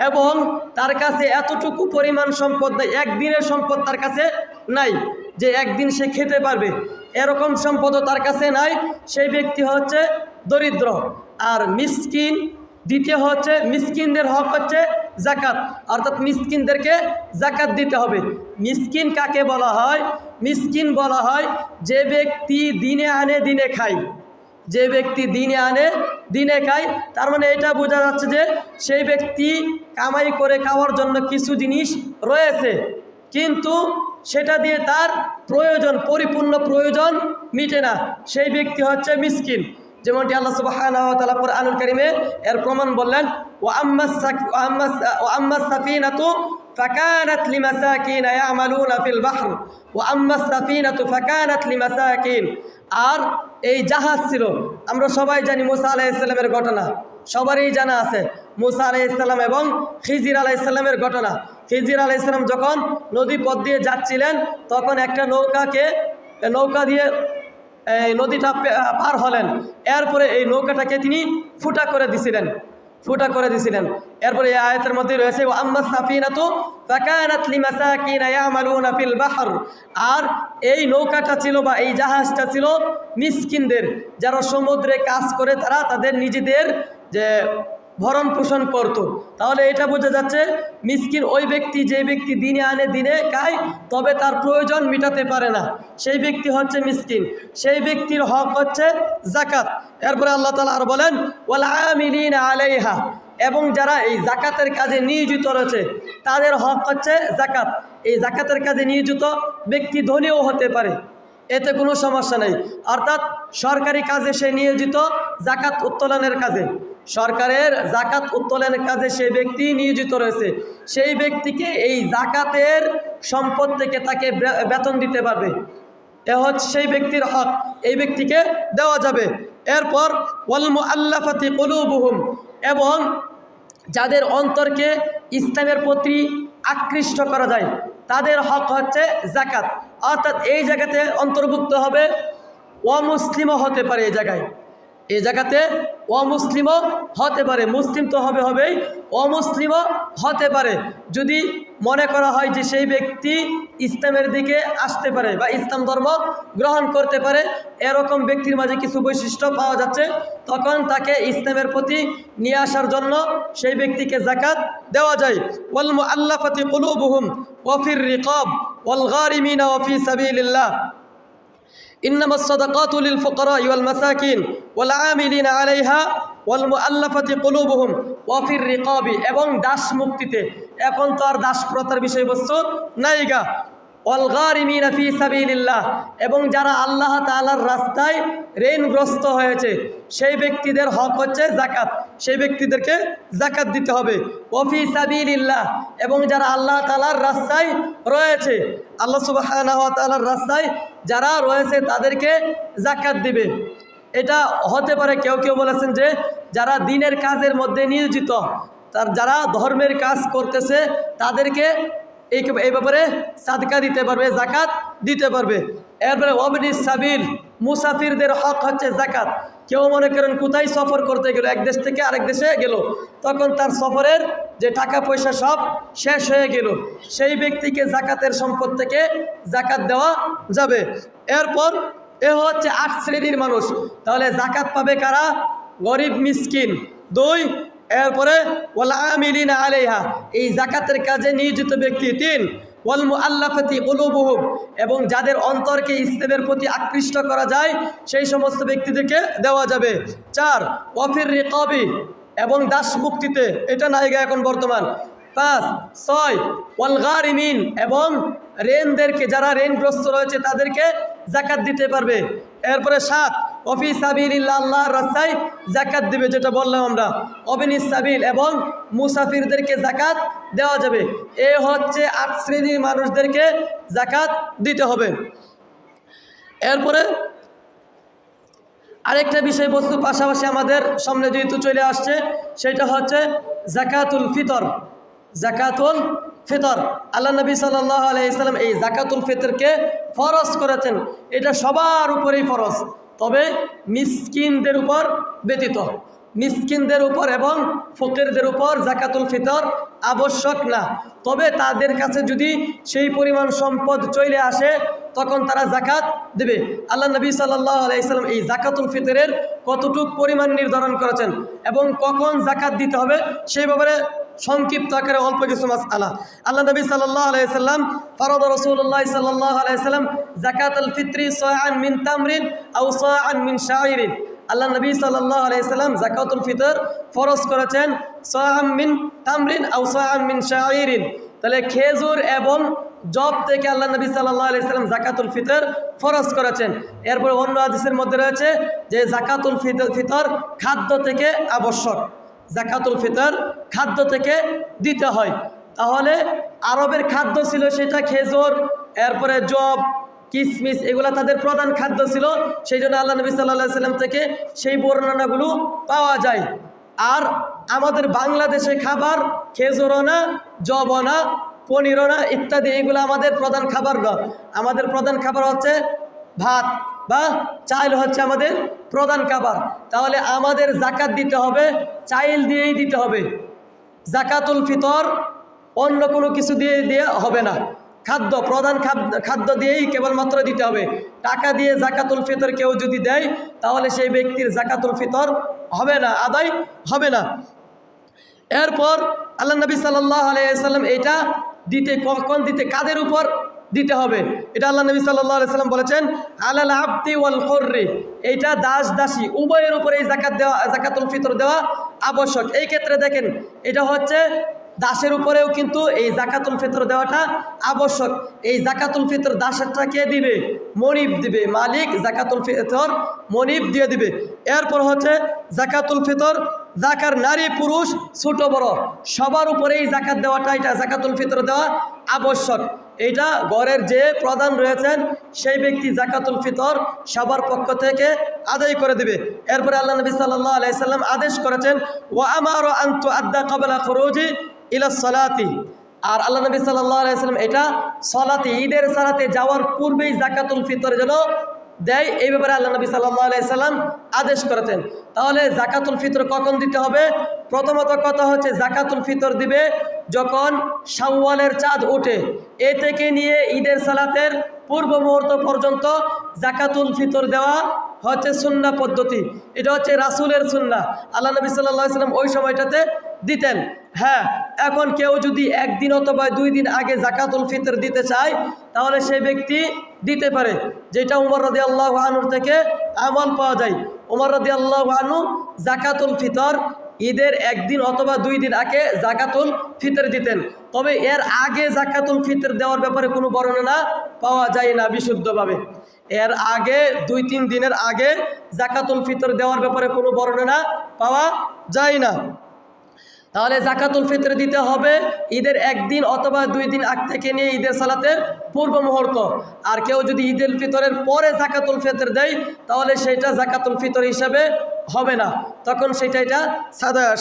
এবং তার কাছে এতটুকু পরিমাণ সম্পদ নাই, একদিনের সম্পদ তার কাছে নাই যে একদিন সে খেতে পারবে, এরকম সম্পদও তার কাছে নাই, সেই ব্যক্তি হচ্ছে দরিদ্র। আর মিসকিন, দ্বিতীয় হচ্ছে মিসকিনদের হক হচ্ছে জাকাত, অর্থাৎ মিসকিনদেরকে জাকাত দিতে হবে। মিসকিন কাকে বলা হয়? মিসকিন বলা হয় যে ব্যক্তি দিনে আনে দিনে খায়। যে ব্যক্তি দিনে আনে দিনে খায়, তার মানে এটা বোঝা যাচ্ছে যে সেই ব্যক্তি কামাই করে খাওয়ার জন্য কিছু জিনিস রয়েছে, কিন্তু সেটা দিয়ে তার প্রয়োজন, পরিপূর্ণ প্রয়োজন মিটে না, সেই ব্যক্তি হচ্ছে মিসকিন। যেমনটি আল্লাহ সুবহানাহু ওয়া তাআলা কুরআনুল কারীমে এর প্রমাণ বললেন, ওয়া আম্মাস সাফিনাতু ফাকানাত লিমাসাকিন ইয়ামালুনা ফিল বাহর ওয়া আম্মাস সাফিনাতু ফাকানাত লিমাসাকিন। আর এই জাহাজ ছিল, আমরা সবাই জানি মুসা আলাইহিস সালামের ঘটনা, সবারই জানা আছে মুসা আলাইহিস সালাম এবং খিজির আলাইহিস সালামের ঘটনা। খিজির আলাইহিস সালাম যখন নদী পথ দিয়ে যাচ্ছিলেন তখন একটা নৌকা দিয়ে এই নদীটা পার হলেন। এরপরে এই নৌকাটাকে তিনি ফুটা করে দিছিলেন। ফুটা করে দিয়েছিলেন। এরপরে এই আয়াতের মধ্যে রয়েছে আম্মা সাফিনাতু ফাকানাত লিমাসাকিনা ইয়ামালুনা ফিল বাহর, আর এই নৌকাটা ছিল বা এই জাহাজটা ছিল মিসকিনদের, যারা সমুদ্রে কাজ করে তারা তাদের নিজেদের যে ভরণ পোষণ করত। তাহলে এটা বোঝা যাচ্ছে মিসকিন ওই ব্যক্তি যে ব্যক্তি দিনে আনে দিনে খায় তবে তার প্রয়োজন মেটাতে পারে না, সেই ব্যক্তি হচ্ছে মিসকিন, সেই ব্যক্তির হক হচ্ছে যাকাত। এরপরে আল্লাহ তাআলা আর বলেন ওয়াল আমিলিনা আলাইহা, এবং যারা এই যাকাতের কাজে নিয়োজিত রয়েছে তাদের হক হচ্ছে যাকাত। এই যাকাতের কাজে নিয়োজিত ব্যক্তি ধনীও হতে পারে, এতে কোনো সমস্যা নেই। অর্থাৎ সরকারি কাজে সে নিয়োজিত যাকাত উত্তোলনের কাজে, সরকারের যাকাত উত্তোলনের কাজে সেই ব্যক্তি নিয়োজিত রয়েছে, সেই ব্যক্তিকে এই যাকাতের সম্পদ থেকে তাকে বেতন দিতে পারবে, এ হচ্ছে সেই ব্যক্তির হক, এই ব্যক্তিকে দেওয়া যাবে। এরপর ওয়াল মুআল্লাফাতি কুলুবুহুম, এবং যাদের অন্তরকে ইসলামের প্রতি আকৃষ্ট করা যায় তাদের হক হচ্ছে যাকাত। অর্থাৎ এই জায়গাতে অন্তর্ভুক্ত হবে অমুসলিমও হতে পারে, এই জায়গাতে অমুসলিমও হতে পারে, মুসলিম তো হবেই, অমুসলিমও হতে পারে যদি মনে করা হয় যে সেই ব্যক্তি ইসলামের দিকে আসতে পারে বা ইসলাম ধর্ম গ্রহণ করতে পারে, এরকম ব্যক্তির মাঝে কিছু বৈশিষ্ট্য পাওয়া যাচ্ছে, তখন তাকে ইসলামের প্রতি নিয়ে আসার জন্য সেই ব্যক্তিকে যাকাত দেওয়া যায়। ওয়াল মুআল্লাফাতি কুলুবুহুম ওয়া ফির রিকাব ওয়াল গারিমিনা ওয়া ফি সাবিলিল্লাহ ইন্নামাস সাদাকাতু লিল ফুকারা'i ওয়াল মাসাকিন ওয়াল আমিলিনা আলাইহা ওয়াল মুআল্লাফাতি কুলুবুহুম ওয়া ফির রিকাবি, এবং দাস মুক্তিতে, এখন তো আর দাস প্রথার বিষয়বস্তু নাইগা, ওয়াল গারিমিনা ফি সাবিলিল্লাহ, এবং যারা আল্লাহ তাআলার রাস্তায় ঋণগ্রস্ত হয়েছে সেই ব্যক্তিদের হক হচ্ছে যাকাত, সেই ব্যক্তিদেরকে যাকাত দিতে হবে। ওয়া ফি সাবিলিল্লাহ, এবং যারা আল্লাহ তাআলার রাস্তায় রয়েছে, আল্লাহ সুবহানাহু ওয়া তাআলার রাস্তায় যারা রয়েছে তাদেরকে যাকাত দিবে। এটা হতে পারে কেউ কেউ বলেছেন যে যারা দ্বীনের কাজের মধ্যে নিয়োজিত, যারা ধর্মের কাজ করতেছে তাদেরকে এই ব্যাপারে সাদকা দিতে পারবে, যাকাত দিতে পারবে। এরপরে ওয়াবনিস সাবিল, মুসাফিরদের হক হচ্ছে যাকাত। কেউ মনে করেন কোথায় সফর করতে গেল, এক দেশ থেকে আরেক দেশে গেল, তখন তার সফরের যে টাকা পয়সা সব শেষ হয়ে গেল, সেই ব্যক্তিকে যাকাতের সম্পদ থেকে যাকাত দেওয়া যাবে। এরপর এ হচ্ছে 8 শ্রেণীর মানুষ, তাহলে যাকাত পাবে কারা? গরিব মিসকিন। 2, এরপরে ওয়াল আমিলিনা আলাইহা, এই যাকাতের কাজে নিয়োজিত ব্যক্তি। 3, ওয়াল মুআল্লাফাতি কুলুবুহুম, এবং যাদের অন্তরকে ইসলামের প্রতি আকৃষ্ট করা যায় সেই সমস্ত ব্যক্তিদেরকে দেওয়া যাবে। 4, ওয়া ফির রিকাবি, এবং দাস মুক্তিতে, এটা নাইগা এখন বর্তমান। 5, 6, ওয়াল গারিমিন, এবং ঋণদেরকে, যারা ঋণগ্রস্ত রয়েছে তাদেরকে যাকাত দিতে পারবে। এরপরে 7, ওফি সাবিলিল্লাহ, আল্লাহর রাস্তায় যাকাত দিবে, যেটা বললাম আমরা। অবিনিস সাবিল, এবং মুসাফিরদেরকে যাকাত দেওয়া যাবে। এ হচ্ছে 8 শ্রেণীর মানুষদেরকে যাকাত দিতে হবে। এরপরে আরেকটা বিষয়বস্তু পাশাপাশি আমাদের সামনে যেহেতু চলে আসছে, সেটা হচ্ছে যাকাতুল ফিতর। যাকাতুল ফিতর, আল্লাহ নবী সাল্লাল্লাহু আলাইহি সাল্লাম এই যাকাতুল ফিতরকে ফরজ করেছেন। এটা সবার উপরেই ফরজ, তবে মিসকিনদের উপর ব্যতীত, মিসকিনদের উপর এবং ফকিরদের উপর যাকাতুল ফিতর আবশ্যক না। তবে তাদের কাছে যদি সেই পরিমাণ সম্পদ চলে আসে তখন তারা যাকাত দেবে। আল্লাহ নবী সাল্লাল্লাহু আলাইহি সাল্লাম এই যাকাতুল ফিতরের কতটুক পরিমাণ নির্ধারণ করেছেন এবং কখন যাকাত দিতে হবে সেই ব্যাপারে সংক্ষিপ্ত আকারে অল্প কিছু মাসআলা। আল্লাহ নবী সাল্লাল্লাহু আলাইহি সাল্লাম ফারাদা রাসূলুল্লাহ সাল্লাল্লাহু আলাইহি সাল্লাম যাকাতুল ফিতরি সাআন মিন তামরিন আও সাআন মিন শাইরিন। আল্লাহ নবী সাল্লাল্লাহু আলাইহি সাল্লাম যাকাতুল ফিতর ফরজ করেছেন সাআন মিন তামরিন আও সাআন মিন শাইরিন। তাহলে খেজুর এবং জব থেকে আল্লাহ নবী সাল্লাল্লাহু আলাইহি সাল্লাম যাকাতুল ফিতর ফরজ করেছেন। এরপর অন্য হাদিসের মধ্যে রয়েছে যে যাকাতুল ফিতর খাদ্য থেকে আবশ্যক, যাকাতুল ফিতর খাদ্য থেকে দিতে হয়। তাহলে আরবের খাদ্য ছিল সেটা খেজুর, এরপরে জব, কিসমিস, এগুলা তাদের প্রধান খাদ্য ছিল। সেই জন্য আল্লাহ নবী সাল্লাল্লাহু আলাইহি সাল্লাম থেকে সেই বর্ণনাগুলো পাওয়া যায়। আর আমাদের বাংলাদেশে খাবার খেজুরও না, জবও না, পনিরও না ইত্যাদি, এগুলো আমাদের প্রধান খাবার না। আমাদের প্রধান খাবার হচ্ছে ভাত, বা চাইল হচ্ছে আমাদের প্রধান খাবার, তাহলে আমাদের জাকাত দিতে হবে চাইল দিয়েই দিতে হবে। জাকাতুল ফিতর অন্য কোনো কিছু দিয়ে হবে না, খাদ্য প্রধান খাদ্য দিয়েই কেবলমাত্র দিতে হবে। টাকা দিয়ে জাকাতুল ফিতর কেউ যদি দেয় তাহলে সেই ব্যক্তির জাকাতুল ফিতর হবে না, আদায় হবে না। এরপর আল্লাহ নবী সাল্লাল্লাহু আলাইহি ওয়াসাল্লাম এটা দিতে কখন দিতে কাদের উপর দিতে হবে এটা আল্লাহ নবী সাল্লাল্লাহু আলাইহি ওয়াসাল্লাম বলেছেন আলাল আবদি ওয়াল হুররি, এইটা দাস দাসী উভয়ের উপরে এই জাকাতুল ফিতর দেওয়া আবশ্যক। এই ক্ষেত্রে দেখেন এটা হচ্ছে দাসের উপরেও কিন্তু এই জাকাতুল ফিতর দেওয়াটা আবশ্যক। এই জাকাতুল ফিতর দাসেরটা কে দিবে? মনিব দিবে, মালিক জাকাতুল ফিতর মনিব দিয়ে দিবে। এরপর হচ্ছে জাকাতুল ফিতর জাকার নারী পুরুষ ছোট বড় সবার উপরেই জাকাত দেওয়াটা, এটা জাকাতুল ফিতর দেওয়া আবশ্যক। এইটা ঘরের যে প্রধান রয়েছেন সেই ব্যক্তি জাকাতুল ফিতর সবার পক্ষ থেকে আদায় করে দিবে। এরপরে আল্লাহ নবী সাল্লাল্লাহু আলাইহি সাল্লাম আদেশ করেছেন ওয়া আমারু আন তুআদ্দা ক্বাবলা খুরুজি ইলা সালাতি, আর আল্লাহ নবী সাল্লাল্লাহু আলাইহি সাল্লাম এটা সালাতে ঈদের সালাতে যাওয়ার পূর্বেই জাকাতুল ফিতর যেন দেয়, এই ব্যাপারে আল্লাহ নবী সাল্লাল্লাহু আলাইহি সাল্লাম আদেশ করেছেন। তাহলে জাকাতুল ফিতর কখন দিতে হবে? প্রথমত কথা হচ্ছে জাকাতুল ফিতর দিবে যখন শাওয়ালের চাঁদ ওঠে, এ থেকে নিয়ে ঈদের সালাতের পূর্ব মুহূর্ত পর্যন্ত জাকাতুল ফিতর দেওয়া হচ্ছে সুন্নাহ পদ্ধতি, এটা হচ্ছে রাসূলের সুন্নাহ। আল্লাহ নবী সাল্লাল্লাহু আলাইহি সাল্লাম ওই সময়টাতে দিতেন। হ্যাঁ, এখন কেউ যদি একদিন অথবা 2 দিন আগে জাকাতুল ফিতর দিতে চায় তাহলে সেই ব্যক্তি দিতে পারে, যেটা উমর রাদিয়াল্লাহু আনহু থেকে আমল পাওয়া যায়। উমর রাদিয়াল্লাহু আনহু জাকাতুল ফিতর ঈদের একদিন অথবা 2 দিন আগে জাকাতুল ফিতর দিতেন, তবে এর আগে জাকাতুল ফিতর দেওয়ার ব্যাপারে কোনো বর্ণনা পাওয়া যায় না বিশুদ্ধভাবে। এর আগে 2-3 দিনের আগে জাকাতুল ফিতর দেওয়ার ব্যাপারে কোনো বর্ণনা পাওয়া যায় না। তাহলে জাকাতুল ফিতর দিতে হবে ঈদের একদিন অথবা 2 দিন আগ থেকে নিয়ে ঈদের সালাতের পূর্ব মুহূর্ত। আর কেউ যদি ঈদুল ফিতরের পরে জাকাতুল ফিতর দেয় তাহলে সেটা জাকাতুল ফিতর হিসাবে হবে না, তখন সেটা এটা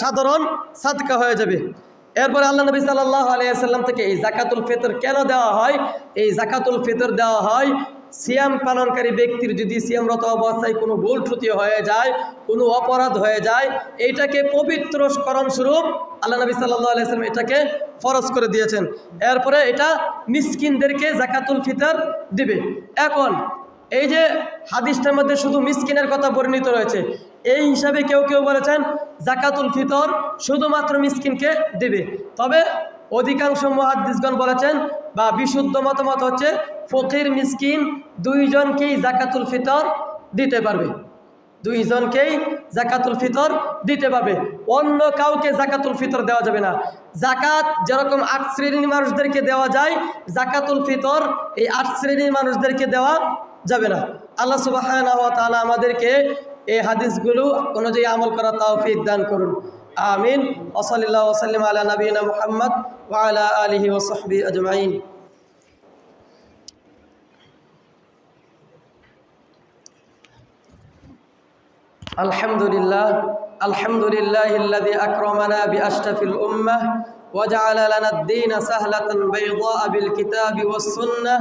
সাধারণ সাদকা হয়ে যাবে। এরপরে আল্লাহ নবী সাল্লাল্লাহু আলাইহি ওয়াসাল্লাম থেকে এই জাকাতুল ফিতর কেন দেওয়া হয়? এই জাকাতুল ফিতর দেওয়া হয় সিয়াম পালনকারী ব্যক্তির যদি সিয়ামরত অবস্থায় কোনো ভুল ত্রুটি হয়ে যায়, কোনো অপরাধ হয়ে যায়, এইটাকে পবিত্রকরণ স্বরূপ আল্লাহ নবী সাল্লাল্লাহু আলাইহি ওয়াসাল্লাম এটাকে ফরজ করে দিয়েছেন। এরপরে এটা মিসকিনদেরকে জাকাতুল ফিতর দিবে। এখন এই যে হাদিসটার মধ্যে শুধু মিসকিনের কথা বর্ণিত রয়েছে, এই হিসাবে কেউ কেউ বলেছেন জাকাতুল ফিতর শুধুমাত্র মিসকিনকে দিবে, তবে অধিকাংশ মুহাদ্দিসগণ বলেছেন বা বিশুদ্ধ মতামত হচ্ছে ফকির মিসকিন 2 জনকেই জাকাতুল ফিতর দিতে পারবে, 2 জনকেই জাকাতুল ফিতর দিতে পারবে, অন্য কাউকে জাকাতুল ফিতর দেওয়া যাবে না। জাকাত যেরকম 8 শ্রেণীর মানুষদেরকে দেওয়া যায়, জাকাতুল ফিতর এই 8 শ্রেণীর মানুষদেরকে দেওয়া যাবে না। আল্লাহ সুবহানাহু ওয়া তাআলা আমাদেরকে এই হাদিসগুলো অনুযায়ী আমল করার তৌফিক দান করুন, আমিন। ওয়া সাল্লাল্লাহু ওয়া সাল্লাম আলা নবিয়িনা মুহাম্মদ ওয়া আলা আলিহি ওয়া সাহবিহি আজমাইন। আলহামদুলিল্লাহ আলহামদুলিল্লাহিল্লাযী আকরামানা বিআশরাফিল উম্মাহ ওয়া জাআলা লানা আদ-দীনা সাহলাতান বাইদাআ বিল কিতাবি ওয়াস সুন্নাহ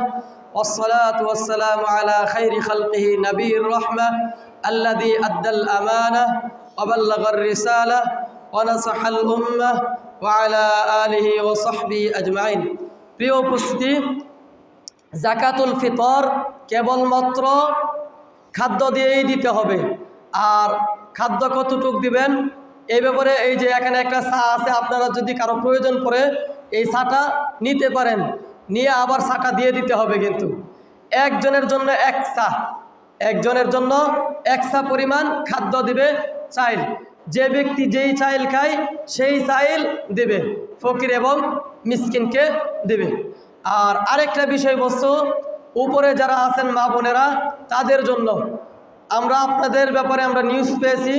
والصلاة والسلام على خير خلقه نبي الرحمة الذي أدى الأمانة وبلغ الرسالة ونصح الأمة وعلى آله وصحبه أجمعين। প্রিয় উপস্থিতি, জাকাতুল ফিতর কেবলমাত্র খাদ্য দিয়েই দিতে হবে। আর খাদ্য কতটুক দিবেন এই ব্যাপারে এই যে এখানে একটা চা আছে, আপনারা যদি কারো প্রয়োজন পড়ে এই চাটা নিতে পারেন, নিয়ে আবার চাটা দিয়ে দিতে হবে। কিন্তু একজনের জন্য 1 চা, একজনের জন্য 1 চা পরিমাণ খাদ্য দিবে চাইল। যে ব্যক্তি যেই চাইল খায় সেই চাইল দেবে, ফকির এবং মিসকিনকে দেবে। আর আরেকটা বিষয়বস্তু, উপরে যারা আছেন মা বোনেরা তাদের জন্য আমরা আপনাদের ব্যাপারে আমরা নিউজ পেয়েছি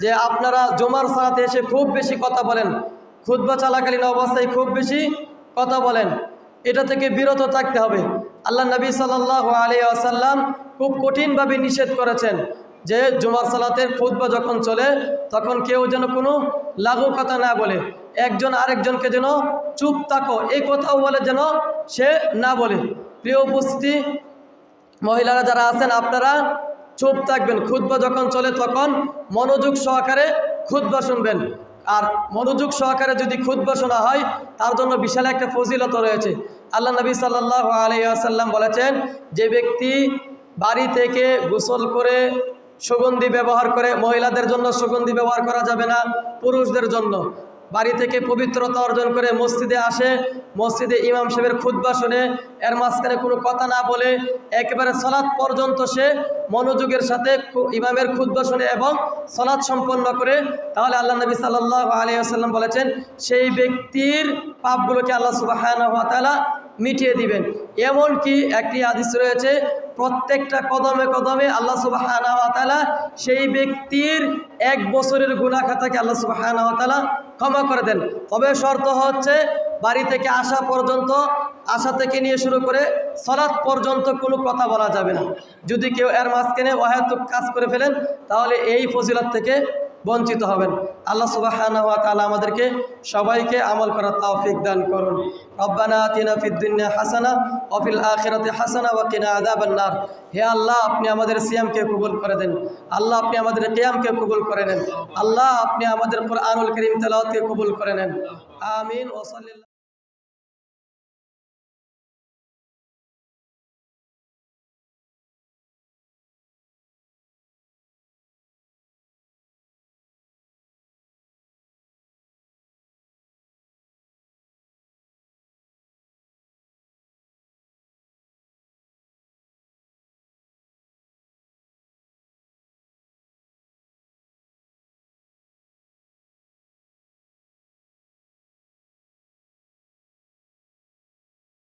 যে আপনারা জুমার সালাতে এসে খুব বেশি কথা বলেন, খুতবা চলাকালীন অবস্থায় খুব বেশি কথা বলেন, এটা থেকে বিরত থাকতে হবে। আল্লাহ নবী সাল্লাল্লাহু আলাইহি ওয়াসাল্লাম খুব কঠিনভাবে নিষেধ করেছেন যে জুমার সালাতের খুতবা যখন চলে তখন কেউ যেন কোনো লাগু কথা না বলে, একজন আরেকজনকে যেন চুপ থাকো এই কথাও বলে যেন সে না বলে। প্রিয় উপস্থিতি, মহিলারা যারা আছেন আপনারা চুপ থাকবেন, খুতবা যখন চলে তখন মনোযোগ সহকারে খুতবা শুনবেন। আর মনোযোগ সহকারে যদি খুতবা শোনা হয় তার জন্য বিশাল একটা ফজিলত রয়েছে। আল্লাহ নবী সাল্লাল্লাহু আলাইহি ওয়াসাল্লাম বলেছেন, যে ব্যক্তি বাড়ি থেকে গোসল করে সুগন্ধি ব্যবহার করে, মহিলাদের জন্য সুগন্ধি ব্যবহার করা যাবে না, পুরুষদের জন্য, বাড়ি থেকে পবিত্রতা অর্জন করে মসজিদে আসে, মসজিদে ইমাম সাহেবের খুতবা শুনে এর মাঝখানে কোনো কথা না বলে একেবারে সালাত পর্যন্ত সে মনোযোগের সাথে ইমামের খুতবা শুনে এবং সালাত সম্পন্ন করে, তাহলে আল্লাহ নবী সাল্লাল্লাহু আলাইহি ওয়াসাল্লাম বলেছেন সেই ব্যক্তির পাপগুলোকে আল্লাহ সুবহানাহু ওয়া তাআলা মিটিয়ে দিবেন। এমনকি একটি হাদিস রয়েছে, প্রত্যেকটা কদমে কদমে আল্লাহ সুবহানাহু ওয়া তাআলা সেই ব্যক্তির 1 বছরের গুনাহ খাতাকে আল্লাহ সুবহানাহু ওয়া তাআলা ক্ষমা করে দেন। তবে শর্ত হচ্ছে বাড়ি থেকে আসা পর্যন্ত, আসা থেকে নিয়ে শুরু করে সালাত পর্যন্ত কোনো কথা বলা যাবে না। যদি কেউ এর মাঝখানে অহেতুক কাজ করে ফেলেন তাহলে এই ফজিলত থেকে বঞ্চিত হবেন। আল্লাহ সুবহানাহু ওয়া তাআলা আমাদেরকে সবাইকে আমল করার তৌফিক দান করুন। রব্বানা আতিনা ফিদ দুনিয়া হাসানা ওয়া ফিল আখিরাতি হাসানা ওয়া কিনা আযাবান নার। হে আল্লাহ, আপনি আমাদের সিয়ামকে কবুল করে দেন। আল্লাহ, আপনি আমাদের কিয়ামকে কবুল করে নেন। আল্লাহ, আপনি আমাদের কুরআনুল কারীম তেলাওয়াতকে কবুল করে নেন। আমিন ওয়া সাল্লাল্লাহু